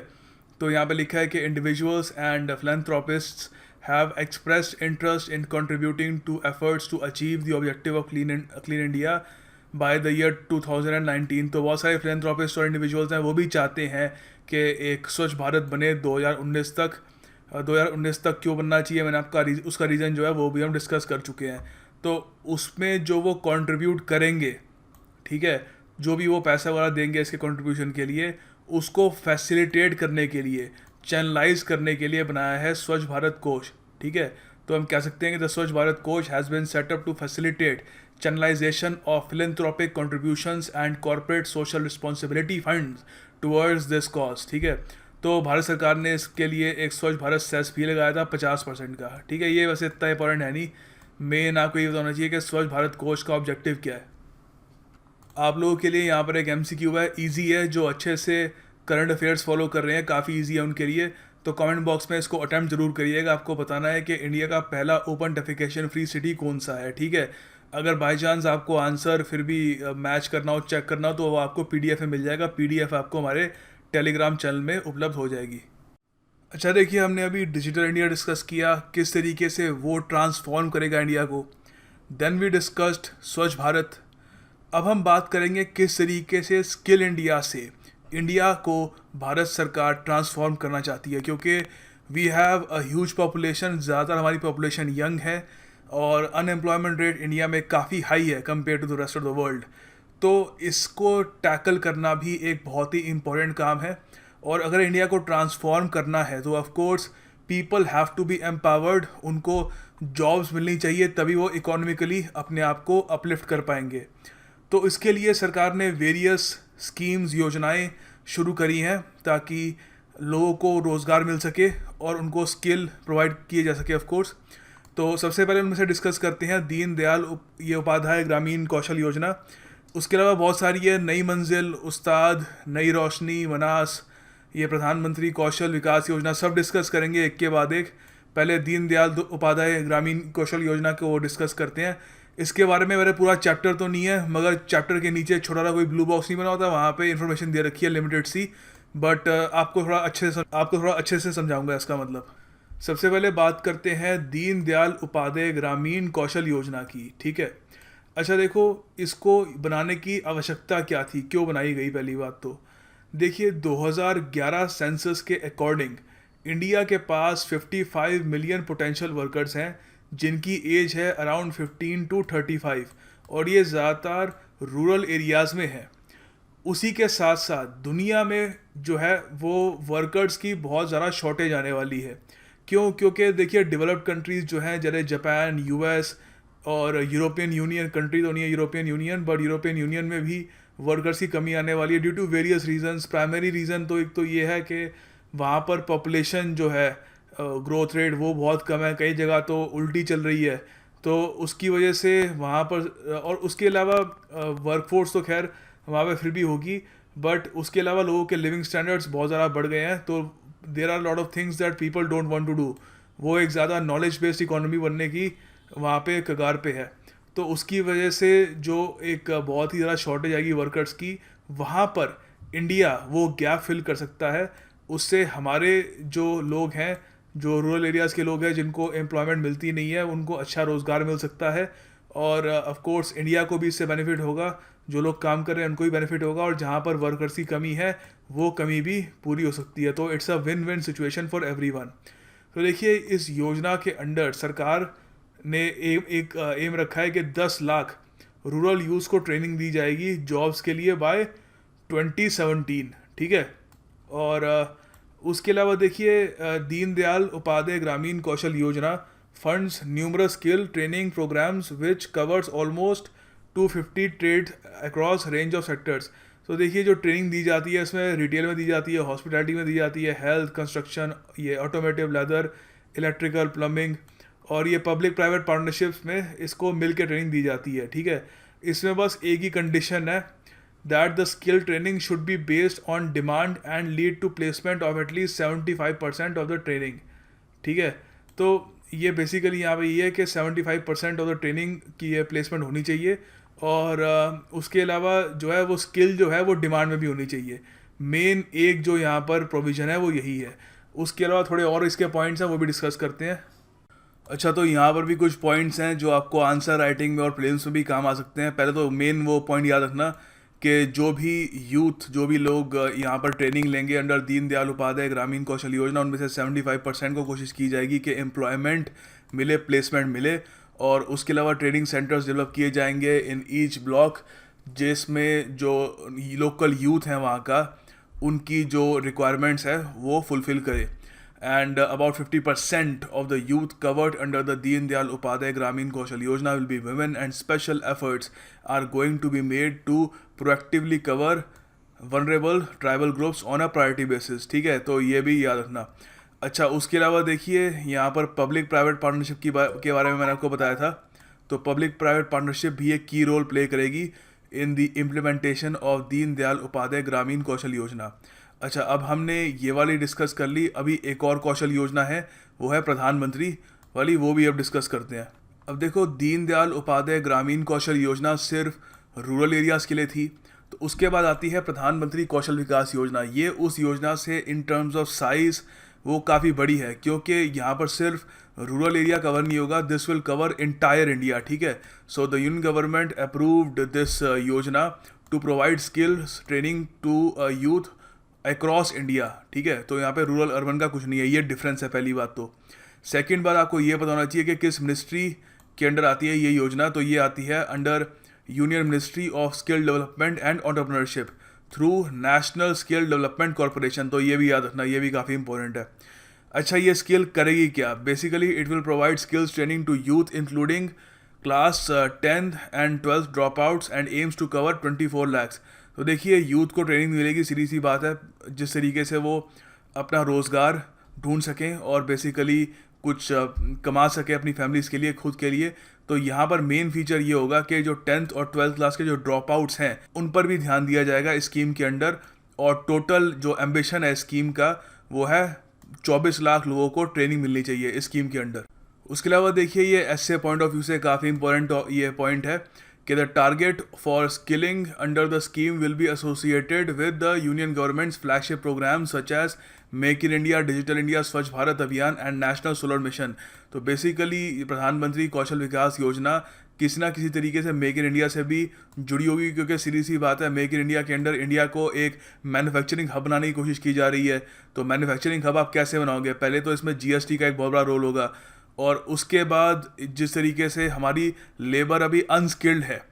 तो यहाँ पे लिखा है कि individuals and philanthropists have expressed interest in contributing to efforts to achieve the objective of clean India by the year 2019। तो बहुत सारे फिलैंथ्रोपिस्ट और इंडिविजुअल्स हैं वो भी चाहते हैं कि एक स्वच्छ भारत बने 2019 तक। 2019 तक क्यों बनना चाहिए, मैंने आपका उसका रीज़न जो है वो भी हम डिस्कस कर चुके हैं। तो उसमें जो वो कंट्रीब्यूट करेंगे, ठीक है, जो भी वो पैसा वगैरह देंगे इसके कंट्रीब्यूशन के लिए, उसको फैसिलिटेट करने के लिए, चैनलाइज करने के लिए बनाया है स्वच्छ भारत कोष, ठीक है। तो हम कह सकते हैं कि the Swachh Bharat Kosh has been set up to facilitate channelisation of philanthropic contributions and corporate social responsibility funds towards this cause, ठीक है। तो भारत सरकार ने इसके लिए एक स्वच्छ भारत सेस भी लगाया था 50% का, ठीक है। ये वैसे इतना इंपॉर्टेंट है नहीं, मेन आपको ये बताना चाहिए कि स्वच्छ भारत कोष का ऑब्जेक्टिव क्या है। आप लोगों के लिए यहाँ पर एक MCQ है, इजी है, जो अच्छे से करंट अफेयर्स फॉलो कर रहे हैं काफ़ी इजी है उनके लिए। तो कमेंट बॉक्स में इसको अटैम्प्ट जरूर करिएगा। आपको बताना है कि इंडिया का पहला ओपन डेफिकेशन फ्री सिटी कौन सा है, ठीक है। अगर बाई चांस आपको आंसर फिर भी मैच करना हो, चेक करना हो, तो वो आपको PDF में मिल जाएगा। PDF आपको हमारे टेलीग्राम चैनल में उपलब्ध हो जाएगी। अच्छा देखिए, हमने अभी डिजिटल इंडिया डिस्कस किया, किस तरीके से वो ट्रांसफॉर्म करेगा इंडिया को। देन वी डिस्कस्ड स्वच्छ भारत। अब हम बात करेंगे किस तरीके से स्किल इंडिया से इंडिया को भारत सरकार ट्रांसफॉर्म करना चाहती है, क्योंकि we have a huge population, ज़्यादातर हमारी पॉपुलेशन यंग है और अनएम्प्लॉयमेंट रेट इंडिया में काफ़ी हाई है compare to the rest of the world. तो इसको टैकल करना भी एक बहुत ही इम्पोर्टेंट काम है। और अगर इंडिया को ट्रांसफॉर्म करना है तो of course people have to be empowered, उनको जॉब्स मिलनी चाहिए, तभी वो इकोनॉमिकली अपने आप को अपलिफ्ट कर पाएंगे। तो इसके लिए सरकार ने वेरियस स्कीम्स, योजनाएं शुरू करी हैं ताकि लोगों को रोज़गार मिल सके और उनको स्किल प्रोवाइड किए जा सके ऑफ कोर्स। तो सबसे पहले उनमें से डिस्कस करते हैं दीनदयाल ये उपाध्याय ग्रामीण कौशल योजना। उसके अलावा बहुत सारी है, नई मंजिल, उस्ताद, नई रोशनी, मनास, ये प्रधानमंत्री कौशल विकास योजना, सब डिस्कस करेंगे एक के बाद एक। पहले दीनदयाल उपाध्याय ग्रामीण कौशल योजना को डिस्कस करते हैं। इसके बारे में मेरा पूरा चैप्टर तो नहीं है, मगर चैप्टर के नीचे छोटा सा कोई ब्लू बॉक्स नहीं बना होता, वहाँ पे इन्फॉर्मेशन दे रखी है लिमिटेड सी, बट आपको थोड़ा अच्छे से समझाऊंगा इसका मतलब। सबसे पहले बात करते हैं दीनदयाल उपाध्याय ग्रामीण कौशल योजना की, ठीक है। अच्छा देखो, इसको बनाने की आवश्यकता क्या थी, क्यों बनाई गई, पहली बात तो देखिए 2011 सेंसस के अकॉर्डिंग इंडिया के पास 55 मिलियन पोटेंशियल वर्कर्स हैं जिनकी एज है अराउंड 15 to 35, और ये ज़्यादातर रूरल एरियाज़ में है। उसी के साथ साथ दुनिया में जो है वो वर्कर्स की बहुत ज़्यादा शॉर्टेज आने वाली है। क्यों? क्योंकि देखिए डेवलप्ड कंट्रीज़ जो हैं, जैसे जापान, US और यूरोपियन यूनियन, कंट्री तो नहीं है European Union, but European Union में भी वर्कर्स की कमी आने वाली है due to various reasons. Primary reason तो एक तो ये है कि वहाँ पर पॉपुलेशन जो है ग्रोथ रेट वो बहुत कम है, कई जगह तो उल्टी चल रही है, तो उसकी वजह से वहाँ पर, और उसके अलावा वर्कफोर्स तो खैर वहाँ पे फिर भी होगी, बट उसके अलावा लोगों के लिविंग स्टैंडर्ड्स बहुत ज़्यादा बढ़ गए हैं। तो there are lot of things that people don't want to do, वो एक ज़्यादा नॉलेज बेस्ड इकोनॉमी बनने की वहाँ पे कगार पे है। तो उसकी वजह से जो एक बहुत ही ज़्यादा शॉर्टेज आएगी वर्कर्स की, वहाँ पर इंडिया वो गैप फिल कर सकता है। उससे हमारे जो लोग हैं, जो रूरल एरियाज़ के लोग हैं जिनको एम्प्लॉयमेंट मिलती नहीं है, उनको अच्छा रोज़गार मिल सकता है। और ऑफ कोर्स इंडिया को भी इससे बेनिफिट होगा, जो लोग काम कर रहे हैं उनको भी बेनिफिट होगा, और जहाँ पर वर्कर्स की कमी है वो कमी भी पूरी हो सकती है। तो it's a win win situation for everyone. तो देखिए, इस योजना के अंडर सरकार ने एम रखा है कि 10 लाख रूरल यूथ को ट्रेनिंग दी जाएगी जॉब्स के लिए बाय 2017। ठीक है। और उसके अलावा देखिए, दीनदयाल उपाध्याय ग्रामीण Kaushal Yojana funds numerous skill training programmes which covers almost 250 trade across range of sectors. तो देखिए, जो ट्रेनिंग दी जाती है इसमें रिटेल में दी जाती है, हॉस्पिटैलिटी में दी जाती है, हेल्थ, कंस्ट्रक्शन, ये ऑटोमेटिव, लेदर, इलेक्ट्रिकल, प्लम्बिंग, और ये पब्लिक प्राइवेट पार्टनरशिप्स में इसको मिल के ट्रेनिंग दी जाती है। ठीक है। इसमें बस एक ही कंडीशन है, that the skill training should be based on demand and lead to placement of at least 75% of the training. ठीक है। तो ये बेसिकली यहाँ पे ये है कि 75% ऑफ द ट्रेनिंग की ये प्लेसमेंट होनी चाहिए, और उसके अलावा जो है वो स्किल जो है वो डिमांड में भी होनी चाहिए। मेन एक जो यहाँ पर प्रोविज़न है वो यही है। उसके अलावा थोड़े और इसके पॉइंट्स हैं, वो भी डिस्कस करते हैं। अच्छा, तो यहाँ पर भी कुछ पॉइंट्स हैं जो आपको आंसर राइटिंग में और प्रीलिम्स में भी काम आ सकते हैं। पहले तो मेन वो पॉइंट याद रखना कि जो भी यूथ, जो भी लोग यहाँ पर ट्रेनिंग लेंगे अंडर दीनदयाल उपाध्याय ग्रामीण कौशल योजना, उनमें से 75% को कोशिश की जाएगी कि एम्प्लॉयमेंट मिले, प्लेसमेंट मिले। और उसके अलावा ट्रेनिंग सेंटर्स डेवलप किए जाएंगे इन ईच ब्लॉक, जिसमें जो लोकल यूथ हैं वहाँ का, उनकी जो रिक्वायरमेंट्स है वो फुलफ़िल करे। And about 50% of the youth covered under the Deen Dayal Upadhyay Gramin Kaushal Yojana will be women, and special efforts are going to be made to proactively cover vulnerable tribal groups on a priority basis। ठीक है, तो ये भी याद रखना। अच्छा, उसके अलावा देखिए, यहाँ पर पब्लिक प्राइवेट पार्टनरशिप के बारे में मैंने आपको बताया था। तो पब्लिक प्राइवेट पार्टनरशिप भी एक की रोल प्ले करेगी in the implementation of Deen Dayal Upadhyay ग्रामीण कौशल योजना। अच्छा, अब हमने ये वाली डिस्कस कर ली। अभी एक और कौशल योजना है, वो है प्रधानमंत्री वाली, वो भी अब डिस्कस करते हैं। अब देखो, दीनदयाल उपाध्याय ग्रामीण कौशल योजना सिर्फ रूरल एरियाज़ के लिए थी। तो उसके बाद आती है प्रधानमंत्री कौशल विकास योजना। ये उस योजना से इन टर्म्स ऑफ साइज़ वो काफ़ी बड़ी है, क्योंकि यहाँ पर सिर्फ रूरल एरिया कवर नहीं होगा, this will cover entire India. ठीक है। So the union government approved this yojana to provide skills training to youth across India. ठीक है। तो यहाँ पे रूरल अर्बन का कुछ नहीं है, ये डिफरेंस है पहली बात। तो सेकंड बात, आपको ये पता होना चाहिए कि किस मिनिस्ट्री के अंडर आती है ये योजना। तो ये आती है under union ministry of skill development and entrepreneurship through national skill development corporation. तो ये भी याद रखना, ये भी काफ़ी इंपॉर्टेंट है। अच्छा, ये स्किल करेगी क्या? Basically it will provide skills training to youth including class 10th and 12th dropouts and aims to cover 24 lakhs। तो देखिए, यूथ को ट्रेनिंग मिलेगी, सीधी सी बात है, जिस तरीके से वो अपना रोज़गार ढूंढ सकें और बेसिकली कुछ कमा सकें अपनी फैमिलीज़ के लिए, खुद के लिए। तो यहाँ पर मेन फीचर ये होगा कि जो 10th और 12th क्लास के जो ड्रॉप आउट्स हैं उन पर भी ध्यान दिया जाएगा इस स्कीम के अंडर। और टोटल जो एम्बिशन है स्कीम का वो है 24 लाख लोगों को ट्रेनिंग मिलनी चाहिए इस स्कीम के अंडर। उसके अलावा देखिए, ये ऐसे पॉइंट ऑफ व्यू से काफ़ी इंपॉर्टेंट ये पॉइंट है कि the target for skilling under the scheme will be associated with the union government's flagship program such as make in India, digital India, Swachh Bharat Abhiyan and national solar mission. तो basically Pradhanmantri Kaushal विकास योजना किसी ना किसी तरीके से मेक इन इंडिया से भी जुड़ी होगी, क्योंकि सीधी सी बात है, मेक इन इंडिया के अंडर इंडिया को एक मैन्युफैक्चरिंग हब बनाने की कोशिश की जा रही है। तो मैन्युफैक्चरिंग हब आप कैसे बनाओगे? पहले तो इसमें जीएसटी का एक बहुत बड़ा रोल होगा, और उसके बाद जिस तरीके से हमारी लेबर अभी अनस्किल्ड है,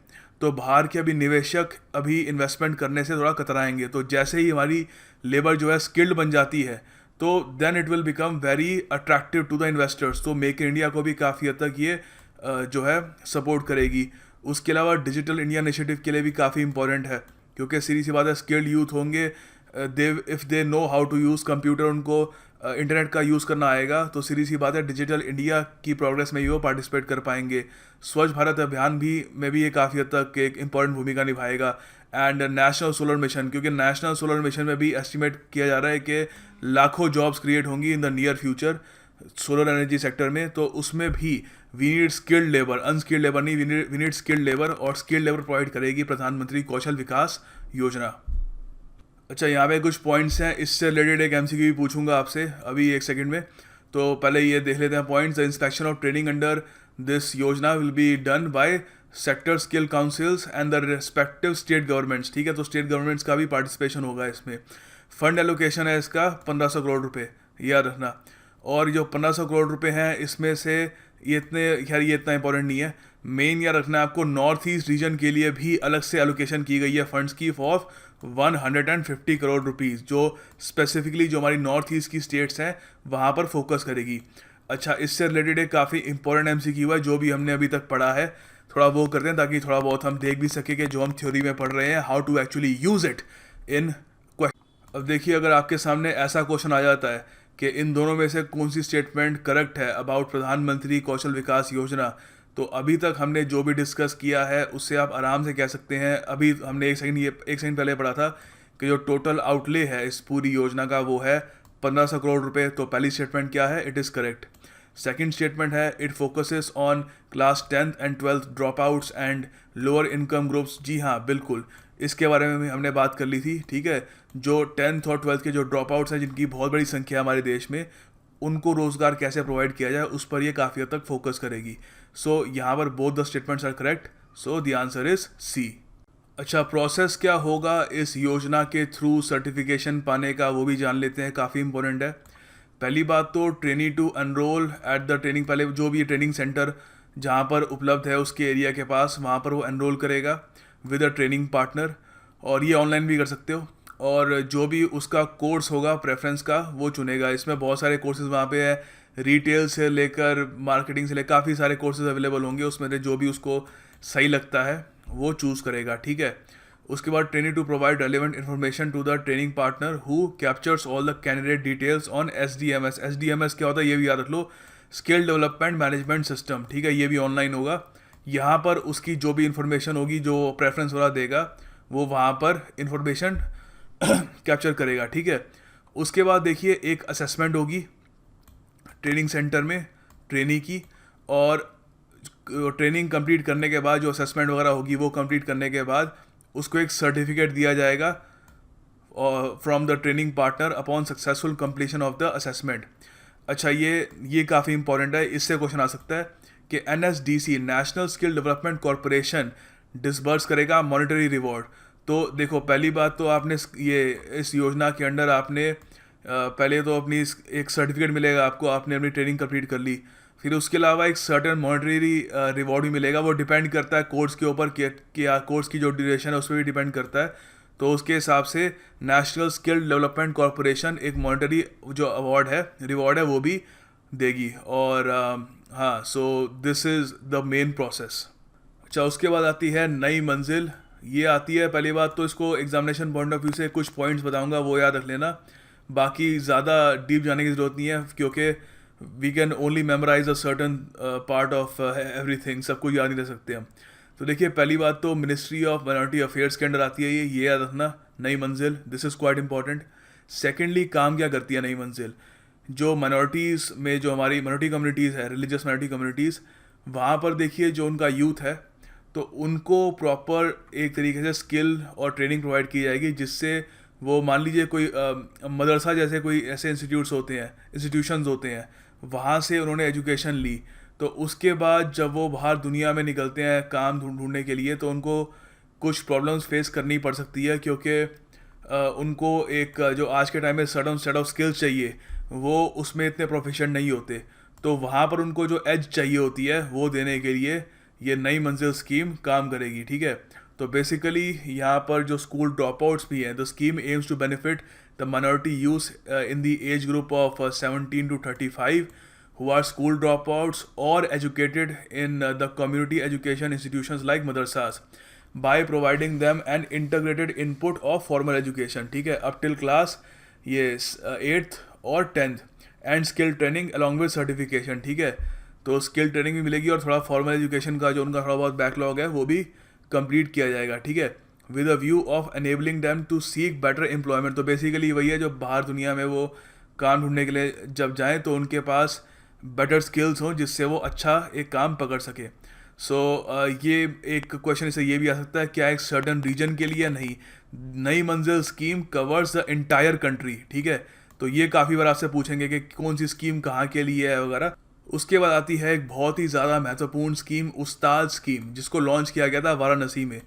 तो बाहर के अभी निवेशक अभी इन्वेस्टमेंट करने से थोड़ा कतराएंगे। तो जैसे ही हमारी लेबर जो है स्किल्ड बन जाती है, तो then it will become very attractive to the investors. तो मेक इन इंडिया को भी काफ़ी हद तक ये जो है सपोर्ट करेगी। उसके अलावा डिजिटल इंडिया इनिशिएटिव के लिए भी काफ़ी इंपॉर्टेंट है, क्योंकि सीधी सी बात है, स्किल्ड यूथ होंगे, if they know how to use computer, उनको इंटरनेट का यूज़ करना आएगा, तो सीधी सी बात है डिजिटल इंडिया की प्रोग्रेस में भी वो पार्टिसिपेट कर पाएंगे। स्वच्छ भारत अभियान भी में भी ये काफ़ी हद तक एक इंपॉर्टेंट भूमिका निभाएगा। एंड नेशनल सोलर मिशन, क्योंकि नेशनल सोलर मिशन में भी एस्टिमेट किया जा रहा है कि लाखों जॉब्स क्रिएट होंगी in the near future solar energy sector में, तो उसमें भी we need skilled labour, unskilled labour नहीं, वी नीड स्किल्ड लेबर, और स्किल्ड लेबर प्रोवाइड करेगी प्रधानमंत्री कौशल विकास योजना। अच्छा, यहाँ पे कुछ पॉइंट्स हैं, इससे रिलेटेड एक एमसीक्यू भी पूछूंगा आपसे अभी एक सेकंड में। तो पहले ये देख लेते हैं points. The inspection of training under this yojana will be done by sector skill councils and the respective state governments. ठीक है, तो स्टेट गवर्नमेंट्स का भी पार्टिसिपेशन होगा इसमें। फंड एलोकेशन है इसका 1500 करोड़ रुपए, याद रखना। और जो 1500 करोड़ रुपए हैं इसमें से ये इतने, खैर ये इतना इंपॉर्टेंट नहीं है, मेन याद रखना है आपको नॉर्थ ईस्ट रीजन के लिए भी अलग से एलोकेशन की गई है फंड्स की ऑफ 150 करोड़ रुपीज़, जो स्पेसिफिकली जो हमारी नॉर्थ ईस्ट की स्टेट्स हैं वहाँ पर फोकस करेगी। अच्छा, इससे रिलेटेड एक काफ़ी इंपॉर्टेंट एमसीक्यू है जो भी हमने अभी तक पढ़ा है, थोड़ा वो करते हैं ताकि थोड़ा बहुत हम देख भी सकें कि जो हम थ्योरी में पढ़ रहे हैं how to actually use it in question. अब देखिए, अगर आपके सामने ऐसा क्वेश्चन आ जाता है कि इन दोनों में से कौन सी स्टेटमेंट करेक्ट है अबाउट प्रधानमंत्री कौशल विकास योजना, तो अभी तक हमने जो भी डिस्कस किया है उससे आप आराम से कह सकते हैं। अभी हमने एक सेकंड पहले पढ़ा था कि जो टोटल आउटले है इस पूरी योजना का वो है 1500 करोड़ रुपए। तो पहली स्टेटमेंट क्या है, it is correct. Second statement है it focuses on class 10th and 12th dropouts and lower income groups. जी हाँ, बिल्कुल, इसके बारे में भी हमने बात कर ली थी। ठीक है, जो 10th और 12th के जो ड्रॉप आउट्स हैं जिनकी बहुत बड़ी संख्या है हमारे देश में, उनको रोज़गार कैसे प्रोवाइड किया जाए उस पर ये काफ़ी हद तक फोकस करेगी। सो यहाँ पर both the statements are correct, so the answer is C. अच्छा, प्रोसेस क्या होगा इस योजना के थ्रू सर्टिफिकेशन पाने का वो भी जान लेते हैं, काफ़ी इंपॉर्टेंट है। पहली बात तो trainee to enrol at the training, पहले जो भी ट्रेनिंग सेंटर जहाँ पर उपलब्ध है उसके एरिया के पास वहाँ पर वो एनरोल करेगा विद अ ट्रेनिंग पार्टनर, और ये ऑनलाइन भी कर सकते हो। और जो भी उसका कोर्स होगा प्रेफरेंस का वो चुनेगा। इसमें बहुत सारे कोर्सेज वहाँ पे है, रिटेल से लेकर मार्केटिंग से लेकर काफ़ी सारे कोर्सेज अवेलेबल होंगे, उसमें से जो भी उसको सही लगता है वो चूज़ करेगा। ठीक है, उसके बाद training to provide relevant information to the training partner who captures all the candidate details on SDMS। SDMS क्या होता है ये भी याद रख लो, स्किल डेवलपमेंट मैनेजमेंट सिस्टम। ठीक है, ये भी ऑनलाइन होगा। यहाँ पर उसकी जो भी इंफॉर्मेशन होगी जो प्रेफरेंस वाला देगा वो वहाँ पर इंफॉर्मेशन कैप्चर करेगा। ठीक है, उसके बाद देखिए एक असेसमेंट होगी ट्रेनिंग सेंटर में ट्रेनी की, और ट्रेनिंग कंप्लीट करने के बाद जो असेसमेंट वगैरह होगी वो कंप्लीट करने के बाद उसको एक सर्टिफिकेट दिया जाएगा from the training partner upon successful completion of the assessment. अच्छा, ये काफ़ी इंपॉर्टेंट है, इससे क्वेश्चन आ सकता है कि NSDC national skill development corporation disburse करेगा मॉनेटरी रिवॉर्ड। तो देखो, पहली बात तो आपने ये इस योजना के अंडर आपने पहले तो अपनी एक सर्टिफिकेट मिलेगा आपको, आपने अपनी ट्रेनिंग कंप्लीट कर ली। फिर उसके अलावा एक सर्टेन मॉनेटरी रिवॉर्ड भी मिलेगा, वो डिपेंड करता है कोर्स के ऊपर कि कोर्स की जो ड्यूरेशन है उस पर भी डिपेंड करता है। तो उसके हिसाब से नेशनल स्किल डेवलपमेंट कॉरपोरेशन एक मॉनेटरी जो अवार्ड है, रिवॉर्ड है, वो भी देगी। और हाँ, so this is the main process. अच्छा, उसके बाद आती है नई मंजिल। ये आती है, पहली बात तो इसको एग्जामिनेशन पॉइंट ऑफ व्यू से कुछ पॉइंट्स बताऊंगा, वो याद रख लेना। बाकी ज़्यादा डीप जाने की ज़रूरत नहीं है क्योंकि we can only memorise a certain part of everything, सब कुछ याद नहीं रख सकते हम। तो देखिए, पहली बात तो मिनिस्ट्री ऑफ माइनॉरिटी अफेयर्स के अंडर आती है ये याद रखना, नई मंजिल, this is quite important. Secondly, काम क्या करती है नई मंजिल, जो माइनॉरिटीज़ में जो हमारी माइनॉरिटी कम्युनिटीज़ है, रिलीजियस माइनॉरिटी कम्युनिटीज़, वहाँ पर देखिए जो उनका यूथ है तो उनको प्रॉपर एक तरीके से स्किल और ट्रेनिंग प्रोवाइड की जाएगी, जिससे वो मान लीजिए कोई मदरसा जैसे कोई ऐसे इंस्टीट्यूशंस होते हैं, वहाँ से उन्होंने एजुकेशन ली, तो उसके बाद जब वो बाहर दुनिया में निकलते हैं काम ढूंढने के लिए तो उनको कुछ प्रॉब्लम्स फेस करनी पड़ सकती है, क्योंकि उनको एक जो आज के टाइम में सडन सेट ऑफ स्किल्स चाहिए वो उसमें इतने प्रोफिशिएंट नहीं होते। तो वहाँ पर उनको जो एज चाहिए होती है वो देने के लिए ये नई मंजिल स्कीम काम करेगी। ठीक है, तो बेसिकली यहाँ पर जो स्कूल ड्रॉप आउट्स भी हैं, the scheme aims to benefit the minority youth in the age group of 17 to 35 who are school dropouts or educated in the community education institutions like madrasas by providing them an integrated input of formal education। ठीक है, up till class ये 8th और 10th and skill training along with certification. ठीक है, तो skill training भी मिलेगी और थोड़ा फॉर्मल एजुकेशन का जो उनका थोड़ा बहुत बैकलॉग है वो भी कंप्लीट किया जाएगा। ठीक है, with a view of enabling them to seek better employment. तो बेसिकली वही है, जो बाहर दुनिया में वो काम ढूंढने के लिए जब जाएँ तो उनके पास बेटर स्किल्स हों जिससे वो अच्छा एक काम पकड़ सके। सो ये एक क्वेश्चन इससे ये भी आ सकता है, क्या एक सर्टन रीजन के लिए? नहीं, नई मंजिल scheme covers the entire country, ठीक है। तो ये काफ़ी बार आपसे पूछेंगे कि कौन सी स्कीम कहाँ के लिए है वगैरह। उसके बाद आती है एक बहुत ही ज़्यादा महत्वपूर्ण स्कीम, उस्ताद स्कीम, जिसको लॉन्च किया गया था वाराणसी में।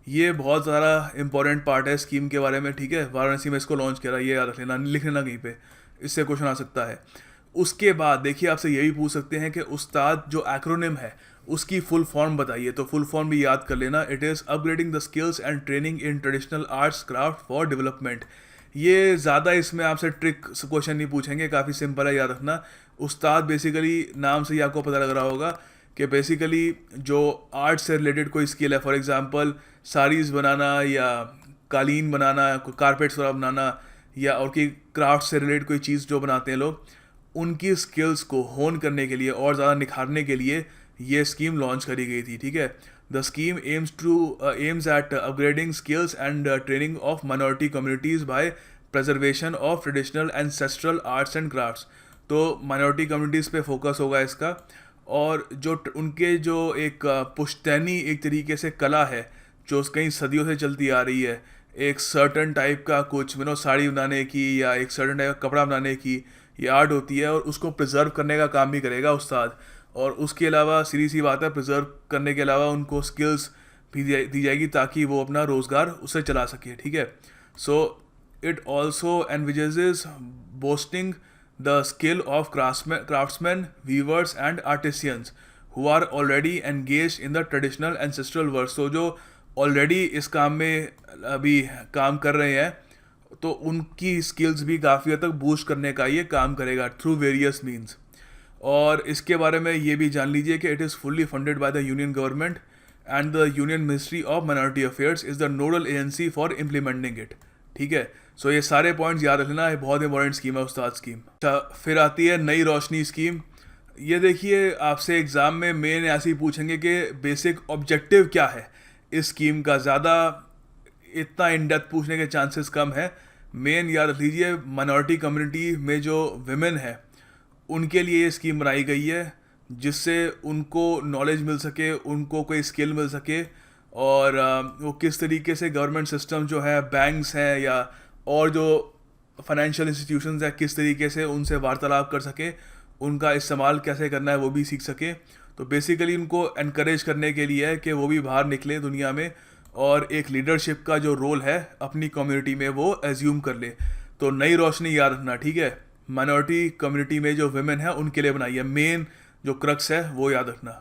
ये बहुत ज़्यादा इंपॉर्टेंट पार्ट है स्कीम के बारे में, ठीक है। वाराणसी में इसको लॉन्च किया था, ये याद रख लेना, लिख लेना कहीं पे, इससे क्वेश्चन आ सकता है। उसके बाद देखिए आपसे ये भी पूछ सकते हैं कि उस्ताद जो एक्रोनिम है उसकी फुल फॉर्म बताइए, तो फुल फॉर्म भी याद कर लेना। It is upgrading the skills and training in traditional arts craft for development. ये ज़्यादा इसमें आपसे ट्रिक क्वेश्चन नहीं पूछेंगे, काफ़ी सिंपल है, याद रखना। उस्ताद बेसिकली नाम से ही आपको पता लग रहा होगा कि बेसिकली जो आर्ट से रिलेटेड कोई स्किल है, फॉर एग्जांपल साड़ीज़ बनाना या कालीन बनाना, कारपेट्स वगैरह बनाना, या और की क्राफ्ट से रिलेटेड कोई चीज़ जो बनाते हैं लोग, उनकी स्किल्स को होन करने के लिए और ज़्यादा निखारने के लिए ये स्कीम लॉन्च करी गई थी, ठीक है। The scheme aims at upgrading skills and training of minority communities by preservation of traditional ancestral arts and crafts. तो माइनॉरिटी कम्युनिटीज़ पे फोकस होगा इसका, और जो उनके जो एक पुश्तैनी एक तरीके से कला है जो कई सदियों से चलती आ रही है, एक सर्टन टाइप का कुछ साड़ी बनाने की या एक सर्टन टाइप का कपड़ा बनाने की ये आर्ट होती है, और उसको प्रिजर्व करने का काम भी करेगा उस्ताद। और उसके अलावा सीधी सी बात है, प्रिजर्व करने के अलावा उनको स्किल्स भी दी जाएगी ताकि वो अपना रोज़गार उससे चला सके, ठीक है। So it also envisages boosting the skill of craftsmen, weavers and artisans who are already engage in the traditional ancestral work. तो जो ऑलरेडी इस काम में अभी काम कर रहे हैं, तो उनकी स्किल्स भी काफ़ी हद तक बूस्ट करने का ये काम करेगा थ्रू वेरियस मीन्स। और इसके बारे में ये भी जान लीजिए कि it is fully funded by the union government and the union ministry of minority affairs is the nodal agency for implementing it, ठीक है। सो ये सारे पॉइंट्स याद रखना, है बहुत इंपॉर्टेंट स्कीम है उस्ताद स्कीम। अच्छा, फिर आती है नई रोशनी स्कीम। ये देखिए आपसे एग्ज़ाम में मेन ऐसे ही पूछेंगे कि बेसिक ऑब्जेक्टिव क्या है इस स्कीम का। ज़्यादा इतना इन डेप्थ पूछने के चांसेस कम है। मेन याद रख लीजिए, माइनॉरिटी कम्युनिटी में जो विमेन है उनके लिए ये स्कीम बनाई गई है, जिससे उनको नॉलेज मिल सके, उनको कोई स्किल मिल सके, और वो किस तरीके से गवर्नमेंट सिस्टम जो है, बैंक्स हैं या और जो फाइनेंशियल इंस्टीट्यूशंस हैं, किस तरीके से उनसे वार्तालाप कर सके, उनका इस्तेमाल कैसे करना है वो भी सीख सके। तो बेसिकली उनको एनकरेज करने के लिए है कि वो भी बाहर निकले दुनिया में और एक लीडरशिप का जो रोल है अपनी कम्युनिटी में वो एज्यूम कर ले। तो नई रोशनी याद रखना, ठीक है। माइनॉरिटी कम्युनिटी में जो विमेन है उनके लिए बनाई है, मेन जो क्रक्स है वो याद रखना।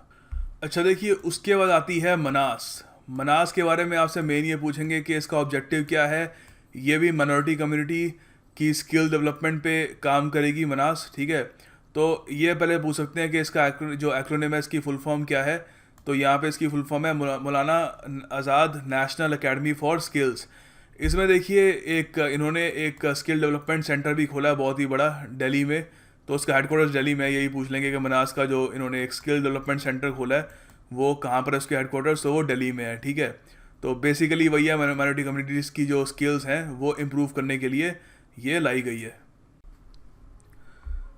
अच्छा देखिए, उसके बाद आती है मनास। मनास के बारे में आपसे मेन ये पूछेंगे कि इसका ऑब्जेक्टिव क्या है। ये भी माइनॉरिटी कम्युनिटी की स्किल डेवलपमेंट पे काम करेगी मनास, ठीक है। तो ये पहले पूछ सकते हैं कि इसका जो एक्रोनिम है इसकी फुल फॉर्म क्या है। तो यहाँ पे इसकी फुल फॉर्म है मौलाना आज़ाद नेशनल एकेडमी फॉर स्किल्स। इसमें देखिए एक इन्होंने एक स्किल डेवलपमेंट सेंटर भी खोला है बहुत ही बड़ा दिल्ली में। तो उसका हेडक्वार्टर्स दिल्ली में है। यही पूछ लेंगे कि मनास का जो इन्होंने एक स्किल डेवलपमेंट सेंटर खोला है वो कहाँ पर है उसके हेडक्वार्टर्स, तो वो दिल्ली में है, ठीक है। तो बेसिकली वही है, माइनॉरिटी कम्युनिटीज़ की जो स्किल्स हैं वो इम्प्रूव करने के लिए ये लाई गई है।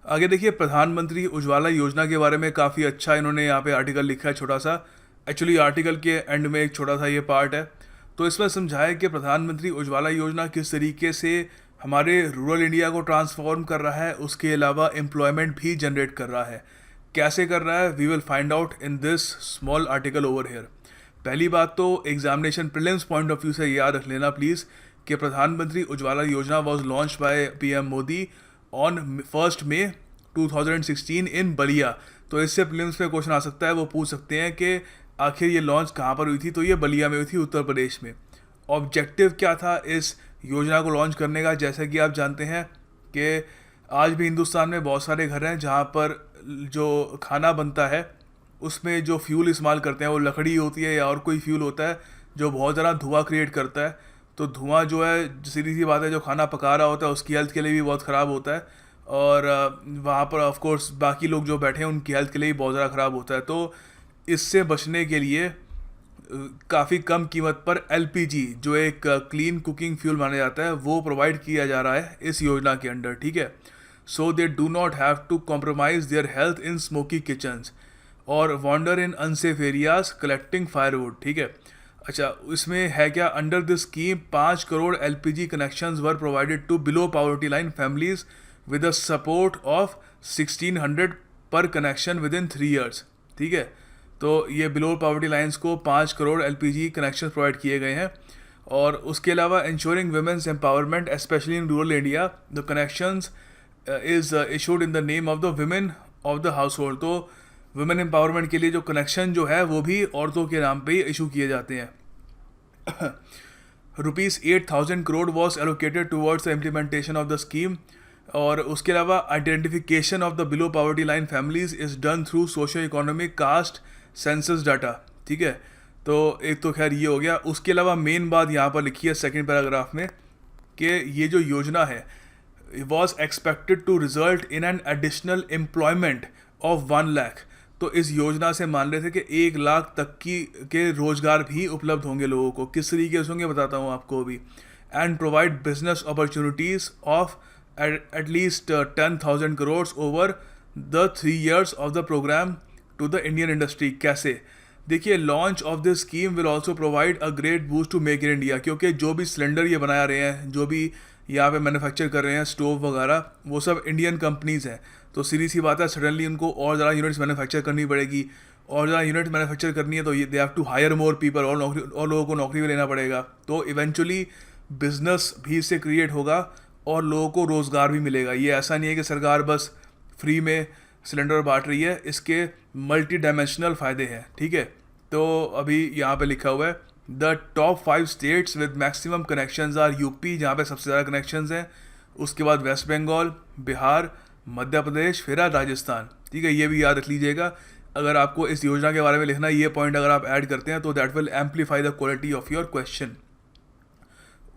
आगे देखिए, प्रधानमंत्री उज्ज्वला योजना के बारे में काफ़ी अच्छा इन्होंने यहाँ पे आर्टिकल लिखा है, छोटा सा। एक्चुअली आर्टिकल के एंड में एक छोटा सा ये पार्ट है। तो इसमें समझाया कि प्रधानमंत्री उज्ज्वला योजना किस तरीके से हमारे रूरल इंडिया को ट्रांसफॉर्म कर रहा है, उसके अलावा एम्प्लॉयमेंट भी जनरेट कर रहा है। कैसे कर रहा है, we will find out in this small article over here. पहली बात तो examination prelims point of view से याद रख लेना प्लीज़ कि Pradhanmantri Ujjwala Yojana was launch by PM Modi on 1 May 2016 in Ballia. तो इससे प्रीलिम्स पे क्वेश्चन आ सकता है, वो पूछ सकते हैं कि आखिर ये लॉन्च कहाँ पर हुई थी। तो ये बलिया में हुई थी, उत्तर प्रदेश में। ऑब्जेक्टिव क्या था इस योजना को लॉन्च करने का, जैसे कि आप जानते हैं कि आज भी हिंदुस्तान में बहुत सारे घर हैं जहाँ पर जो खाना बनता है उसमें जो फ्यूल इस्तेमाल करते हैं वो लकड़ी होती है या और कोई फ्यूल होता है जो बहुत ज़्यादा धुआं क्रिएट करता है। तो धुआं जो है, सीधी सी बात है, जो खाना पका रहा होता है उसकी हेल्थ के लिए भी बहुत ख़राब होता है, और वहाँ पर ऑफ कोर्स बाकी लोग जो बैठे हैं उनकी हेल्थ के लिए भी बहुत ज़्यादा ख़राब होता है। तो इससे बचने के लिए काफ़ी कम कीमत पर एलपीजी जो एक क्लीन कुकिंग फ्यूल माना जाता है वो प्रोवाइड किया जा रहा है इस योजना के अंडर, ठीक है। so they do not have to compromise their health in smoky kitchens और wander in unsafe areas collecting firewood. ठीक है. अच्छा, इसमें है क्या, under this scheme 5 crore LPG connections were provided to below poverty line families with a support of 1600 per connection with in 3 years. ठीक है. तो ये बिलो पॉवर्टी लाइन्स को 5 करोड़ एलपीजी कनेक्शन प्रोवाइड किए गए हैं. और उसके अलावा ensuring women's empowerment specially in rural India, the connections is issued in the name of the women of the household. तो वुमेन एम्पावरमेंट के लिए जो कनेक्शन जो है वो भी औरतों के नाम पे ही इशू किए जाते हैं. Rupees 8,000 crore was allocated towards the implementation of the scheme. और उसके अलावा identification of the below poverty line families is done through socio economic caste census data. ठीक है. तो एक तो खैर ये हो गया. उसके अलावा मेन बात यहाँ पर लिखी है सेकंड पैराग्राफ में कि ये जो योजना है was expected to result in an additional employment of 1 lakh. तो इस योजना से मान रहे थे कि 1 लाख तक के रोजगार भी उपलब्ध होंगे लोगों को. किस तरीके से होंगे बताता हूँ आपको अभी. And provide business opportunities of at least 10,000 crores over the 3 years of the program to the Indian industry. कैसे? देखिए, launch of this scheme will also provide a great boost to make in India. क्योंकि जो भी cylinder ये बना रहे हैं, जो भी यहाँ पे मैन्युफैक्चर कर रहे हैं स्टोव वगैरह, वो सब इंडियन कंपनीज़ हैं. तो सीधी सी बात है, सडनली उनको और ज़्यादा यूनिट्स मैन्युफैक्चर करनी पड़ेगी. और ज़्यादा यूनिट मैन्युफैक्चर करनी है तो ये they have to hire more people, और लोगों को नौकरी में लेना पड़ेगा. तो इवेंचुअली बिजनेस भी इससे क्रिएट होगा और लोगों को रोज़गार भी मिलेगा. ये ऐसा नहीं है कि सरकार बस फ्री में सिलेंडर बांट रही है, इसके मल्टी डायमेंशनल फ़ायदे हैं. ठीक है. तो अभी यहाँ पे लिखा हुआ है the top 5 states with maximum connections are UP, जहाँ पे सबसे ज़्यादा कनेक्शंस हैं. उसके बाद वेस्ट बंगाल, बिहार, मध्य प्रदेश, फिर राजस्थान. ठीक है. ये भी याद रख लीजिएगा. अगर आपको इस योजना के बारे में लिखना है, ये पॉइंट अगर आप ऐड करते हैं तो that will amplify the quality of your question.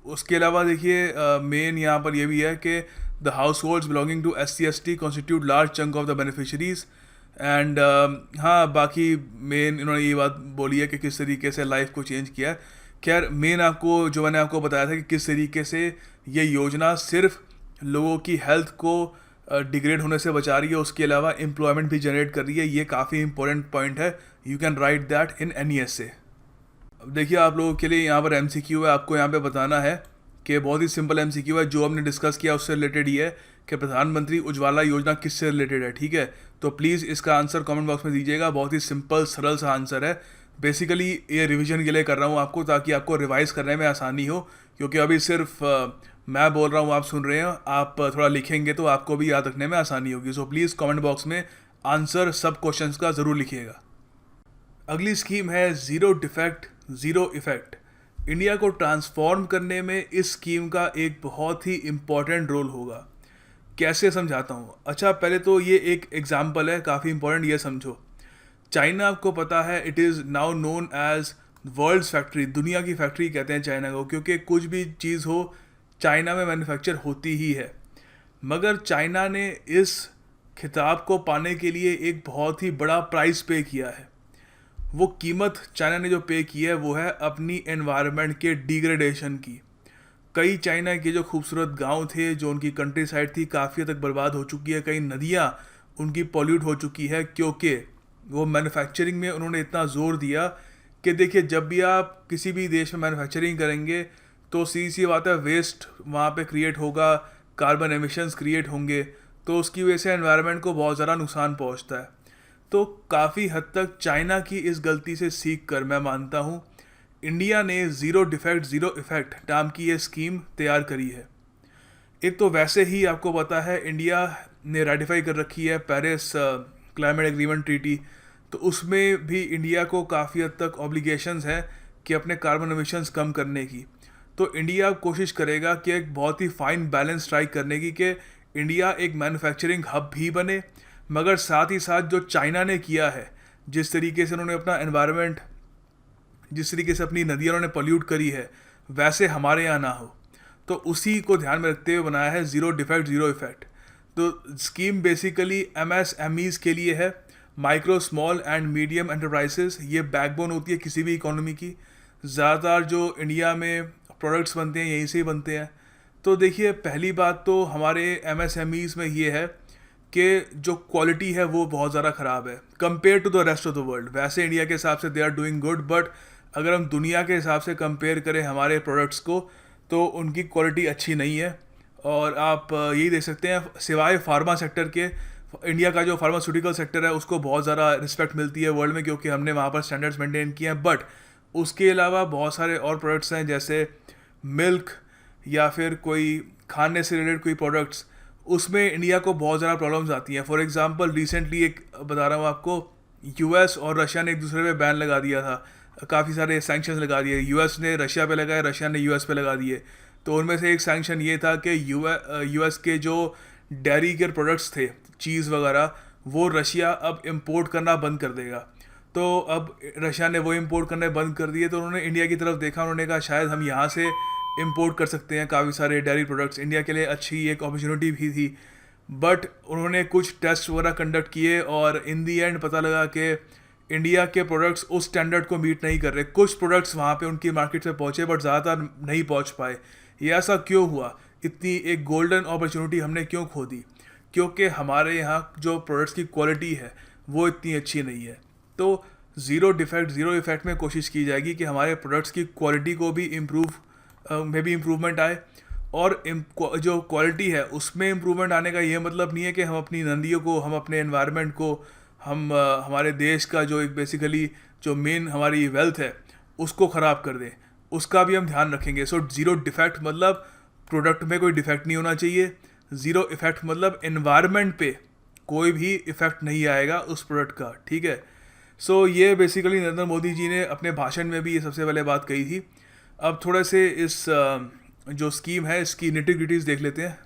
उसके अलावा देखिए मेन यहाँ पर ये भी है कि the households belonging to SC/ST constitute large chunk of the beneficiaries. And हाँ, बाकी मेन इन्होंने ये बात बोली है कि किस तरीके से लाइफ को चेंज किया है. खैर, मेन आपको जो मैंने आपको बताया था कि किस तरीके से ये योजना सिर्फ लोगों की हेल्थ को डिग्रेड होने से बचा रही है, उसके अलावा एम्प्लॉयमेंट भी जनरेट कर रही है. ये काफ़ी इंपॉर्टेंट पॉइंट है. You can write that in any essay. अब देखिए, आप लोगों के लिए यहाँ पर MCQ है. आपको यहाँ पे बताना है कि बहुत ही सिंपल MCQ है. जो हमने डिस्कस किया उससे रिलेटेड ये है कि प्रधानमंत्री उज्ज्वला योजना किससे रिलेटेड है. ठीक है. तो प्लीज़ इसका आंसर कमेंट बॉक्स में दीजिएगा. बहुत ही सिंपल सरल सा आंसर है. बेसिकली ये रिवीजन के लिए कर रहा हूँ आपको, ताकि आपको रिवाइज करने में आसानी हो. क्योंकि अभी सिर्फ मैं बोल रहा हूँ, आप सुन रहे हैं. आप थोड़ा लिखेंगे तो आपको भी याद रखने में आसानी होगी. सो प्लीज़ कमेंट बॉक्स में आंसर सब क्वेश्चंस का ज़रूर लिखिएगा. अगली स्कीम है zero defect zero effect. India को ट्रांसफॉर्म करने में इस स्कीम का एक बहुत ही इम्पॉर्टेंट रोल होगा. कैसे समझाता हूँ. अच्छा, पहले तो ये एक एग्जाम्पल है काफ़ी इंपॉर्टेंट. ये समझो, चाइना आपको पता है it is now known as world's factory. दुनिया की फैक्ट्री कहते हैं चाइना को, क्योंकि कुछ भी चीज़ हो चाइना में मैन्युफैक्चर होती ही है. मगर चाइना ने इस खिताब को पाने के लिए एक बहुत ही बड़ा प्राइस पे किया है. वो कीमत चाइना ने जो पे की है वो है अपनी एनवायरनमेंट के डिग्रेडेशन की. कई चाइना के जो खूबसूरत गांव थे, जो उनकी कंट्री साइड थी, काफ़ी हद तक बर्बाद हो चुकी है. कई नदियाँ उनकी पॉल्यूट हो चुकी है, क्योंकि वो मैन्युफैक्चरिंग में उन्होंने इतना ज़ोर दिया कि देखिए, जब भी आप किसी भी देश में मैन्युफैक्चरिंग करेंगे तो सीधी सी बात है, वेस्ट वहाँ पे क्रिएट होगा, कार्बन एमिशंस क्रिएट होंगे. तो उसकी वजह से एनवायरनमेंट को बहुत ज़्यादा नुकसान पहुँचता है. तो काफ़ी हद तक चाइना की इस गलती से सीख कर मैं मानता हूँ इंडिया ने ज़ीरो डिफेक्ट ज़ीरो इफ़ेक्ट नाम की ये स्कीम तैयार करी है. एक तो वैसे ही आपको पता है इंडिया ने रेटिफाई कर रखी है पेरिस क्लाइमेट एग्रीमेंट ट्रीटी. तो उसमें भी इंडिया को काफ़ी हद तक ऑब्लिगेशंस हैं कि अपने कार्बन एमिशंस कम करने की. तो इंडिया कोशिश करेगा कि एक बहुत ही फाइन बैलेंस स्ट्राइक करने की, कि इंडिया एक मैन्युफैक्चरिंग हब भी बने, मगर साथ ही साथ जो चाइना ने किया है, जिस तरीके से उन्होंने अपना एनवायरनमेंट, जिस तरीके से अपनी नदियाँ उन्होंने पॉल्यूट करी है, वैसे हमारे यहाँ ना हो. तो उसी को ध्यान में रखते हुए बनाया है ज़ीरो डिफेक्ट ज़ीरो इफ़ेक्ट. तो स्कीम बेसिकली MSMEs के लिए है, micro small and medium enterprises. ये बैकबोन होती है किसी भी इकोनॉमी की. ज़्यादातर जो इंडिया में प्रोडक्ट्स बनते हैं यहीं से ही बनते हैं. तो देखिए, पहली बात तो हमारे एमएसएमईज में ये है कि जो क्वालिटी है वो बहुत ज़्यादा ख़राब है compare to the rest of the world. वैसे इंडिया के हिसाब से they are doing good, but अगर हम दुनिया के हिसाब से कंपेयर करें हमारे प्रोडक्ट्स को तो उनकी क्वालिटी अच्छी नहीं है। और आप यही देख सकते हैं, सिवाय फार्मा सेक्टर के, इंडिया का जो फार्मास्यूटिकल सेक्टर है उसको बहुत ज़्यादा रिस्पेक्ट मिलती है वर्ल्ड में, क्योंकि हमने वहाँ पर स्टैंडर्ड्स मेंटेन किए हैं। बट उसके अलावा बहुत सारे और प्रोडक्ट्स हैं, जैसे मिल्क या फिर कोई खाने से रिलेटेड कोई प्रोडक्ट्स, उसमें इंडिया को बहुत ज़्यादा प्रॉब्लम्स आती हैं। फॉर एग्जांपल रिसेंटली एक बता रहा हूँ आपको, यूएस और रशिया ने एक दूसरे पे बैन लगा दिया था, काफ़ी सारे सैंक्शंस लगा दिए। यूएस ने रशिया पे लगाए, रशिया ने यूएस पे लगा दिए। तो उनमें से एक सैंक्शन ये था कि यूएस के जो डेयरी के प्रोडक्ट्स थे, चीज़ वगैरह, वो रशिया अब इम्पोर्ट करना बंद कर देगा। तो अब रशिया ने वो इम्पोर्ट करने बंद कर दिए, तो उन्होंने इंडिया की तरफ देखा, उन्होंने कहा शायद हम यहाँ से इम्पोर्ट कर सकते हैं काफ़ी सारे डेयरी प्रोडक्ट्स। इंडिया के लिए अच्छी एक अपॉर्चुनिटी भी थी। बट उन्होंने कुछ टेस्ट वगैरह कंडक्ट किए और इन दी एंड पता लगा कि इंडिया के प्रोडक्ट्स उस स्टैंडर्ड को मीट नहीं कर रहे। कुछ प्रोडक्ट्स वहाँ पे उनकी मार्केट से पहुँचे, बट ज़्यादातर नहीं पहुँच पाए। ये ऐसा क्यों हुआ? इतनी एक गोल्डन अपॉर्चुनिटी हमने क्यों खो दी? क्योंकि हमारे यहाँ जो प्रोडक्ट्स की क्वालिटी है वो इतनी अच्छी नहीं है। तो ज़ीरो डिफेक्ट ज़ीरो इफेक्ट में कोशिश की जाएगी कि हमारे प्रोडक्ट्स की क्वालिटी को भी में भी इम्प्रूवमेंट आए। और जो क्वालिटी है उसमें इम्प्रूवमेंट आने का ये मतलब नहीं है कि हम अपनी नदियों को, हम अपने एनवायरनमेंट को, हम हमारे देश का जो एक बेसिकली जो मेन हमारी वेल्थ है उसको ख़राब कर दें। उसका भी हम ध्यान रखेंगे। सो ज़ीरो डिफेक्ट मतलब प्रोडक्ट में कोई डिफेक्ट नहीं होना चाहिए। ज़ीरो इफेक्ट मतलब एनवायरनमेंट पे कोई भी इफ़ेक्ट नहीं आएगा उस प्रोडक्ट का, ठीक है। सो ये बेसिकली नरेंद्र मोदी जी ने अपने भाषण में भी ये सबसे पहले बात कही थी। अब थोड़ा से इस जो स्कीम है इसकी निटी-ग्रिटीज़ देख लेते हैं।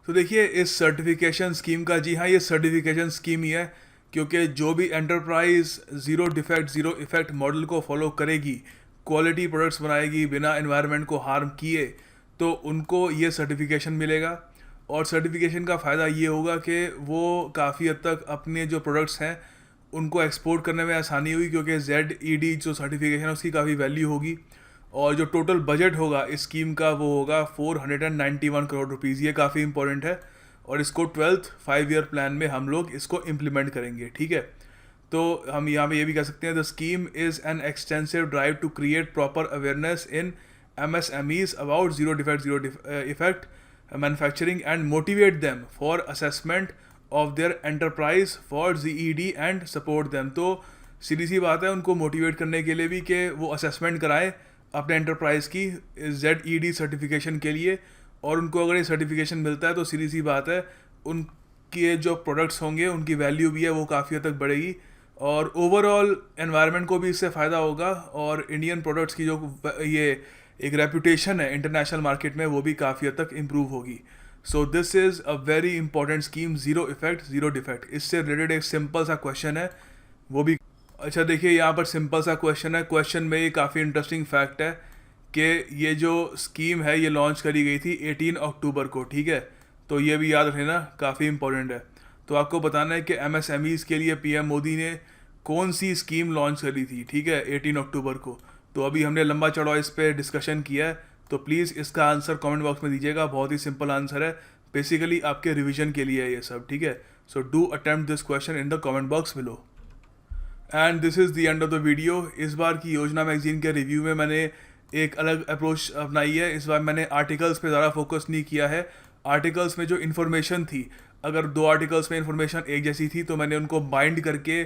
तो देखिए, इस सर्टिफिकेशन स्कीम का, जी हाँ, ये सर्टिफिकेशन स्कीम ही है, क्योंकि जो भी enterprise zero defect zero effect model को फॉलो करेगी, क्वालिटी प्रोडक्ट्स बनाएगी बिना एनवायरनमेंट को हार्म किए, तो उनको ये सर्टिफिकेशन मिलेगा। और सर्टिफिकेशन का फ़ायदा ये होगा कि वो काफ़ी हद तक अपने जो प्रोडक्ट्स हैं उनको एक्सपोर्ट करने में आसानी होगी, क्योंकि ZED जो सर्टिफिकेशन है उसकी काफ़ी वैल्यू होगी। और जो टोटल बजट होगा इस स्कीम का वो होगा 491 करोड़ रुपीज़। ये काफ़ी इंपॉर्टेंट है और इसको 12th 5-year प्लान में हम लोग इसको इम्प्लीमेंट करेंगे, ठीक है। तो हम यहाँ पे ये भी कह सकते हैं, the scheme is an extensive drive to create proper awareness in MSMEs about zero defect zero effect manufacturing and motivate them for assessment of their enterprise for ZED and support them. तो सीधी सी बात है, उनको motivate करने के लिए भी कि वो असेसमेंट कराएं अपने एंटरप्राइज़ की ZED सर्टिफिकेशन के लिए। और उनको अगर ये सर्टिफिकेशन मिलता है तो सीधी सी बात है, उनके जो प्रोडक्ट्स होंगे उनकी वैल्यू भी है वो काफ़ी हद तक बढ़ेगी, और ओवरऑल एनवायरनमेंट को भी इससे फ़ायदा होगा। और इंडियन प्रोडक्ट्स की जो ये एक रेपुटेशन है इंटरनेशनल मार्केट में, वो भी काफ़ी हद तक इम्प्रूव होगी। So this is a very important scheme, zero effect zero defect. इससे रिलेटेड एक सिंपल सा क्वेश्चन है, वो भी अच्छा देखिए, यहाँ पर सिंपल सा क्वेश्चन है। क्वेश्चन में ये काफ़ी इंटरेस्टिंग फैक्ट है कि ये जो स्कीम है ये लॉन्च करी गई थी 18 अक्टूबर को, ठीक है। तो ये भी याद रखना, काफ़ी इंपॉर्टेंट है। तो आपको बताना है कि MSMEs के लिए PM मोदी ने कौन सी स्कीम लॉन्च करी थी, ठीक है, 18 अक्टूबर को। तो अभी हमने लंबा चौड़ा इस पर डिस्कशन किया है, तो प्लीज़ इसका आंसर कमेंट बॉक्स में दीजिएगा। बहुत ही सिंपल आंसर है, बेसिकली आपके रिवीजन के लिए है ये सब, ठीक है। So do attempt this question in the comment box below. And this is the end of the video. इस बार की योजना मैगजीन के रिव्यू में मैंने एक अलग अप्रोच अपनाई है। इस बार मैंने आर्टिकल्स पे ज़्यादा फोकस नहीं किया है। आर्टिकल्स में जो इन्फॉर्मेशन थी, अगर 2 आर्टिकल्स में इन्फॉर्मेशन एक जैसी थी तो मैंने उनको बाइंड करके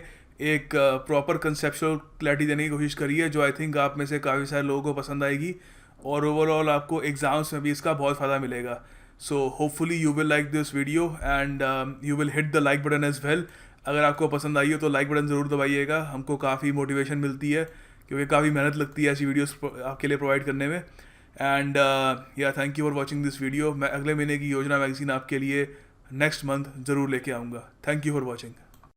एक प्रॉपर कंसेप्चुअल क्लैरिटी देने की कोशिश करी है, जो आई थिंक आप में से काफ़ी सारे लोगों को पसंद आएगी और ओवरऑल आपको एग्ज़ाम्स में भी इसका बहुत फ़ायदा मिलेगा। So hopefully you will like this video and you will hit the like button as well. अगर आपको पसंद आई हो तो लाइक बटन ज़रूर दबाइएगा, हमको काफ़ी मोटिवेशन मिलती है, क्योंकि काफ़ी मेहनत लगती है ऐसी वीडियोस आपके लिए प्रोवाइड करने में। एंड या thank you for watching this video. मैं अगले महीने की योजना मैगजीन आपके लिए नेक्स्ट मंथ ज़रूर लेके आऊँगा। Thank you for watching.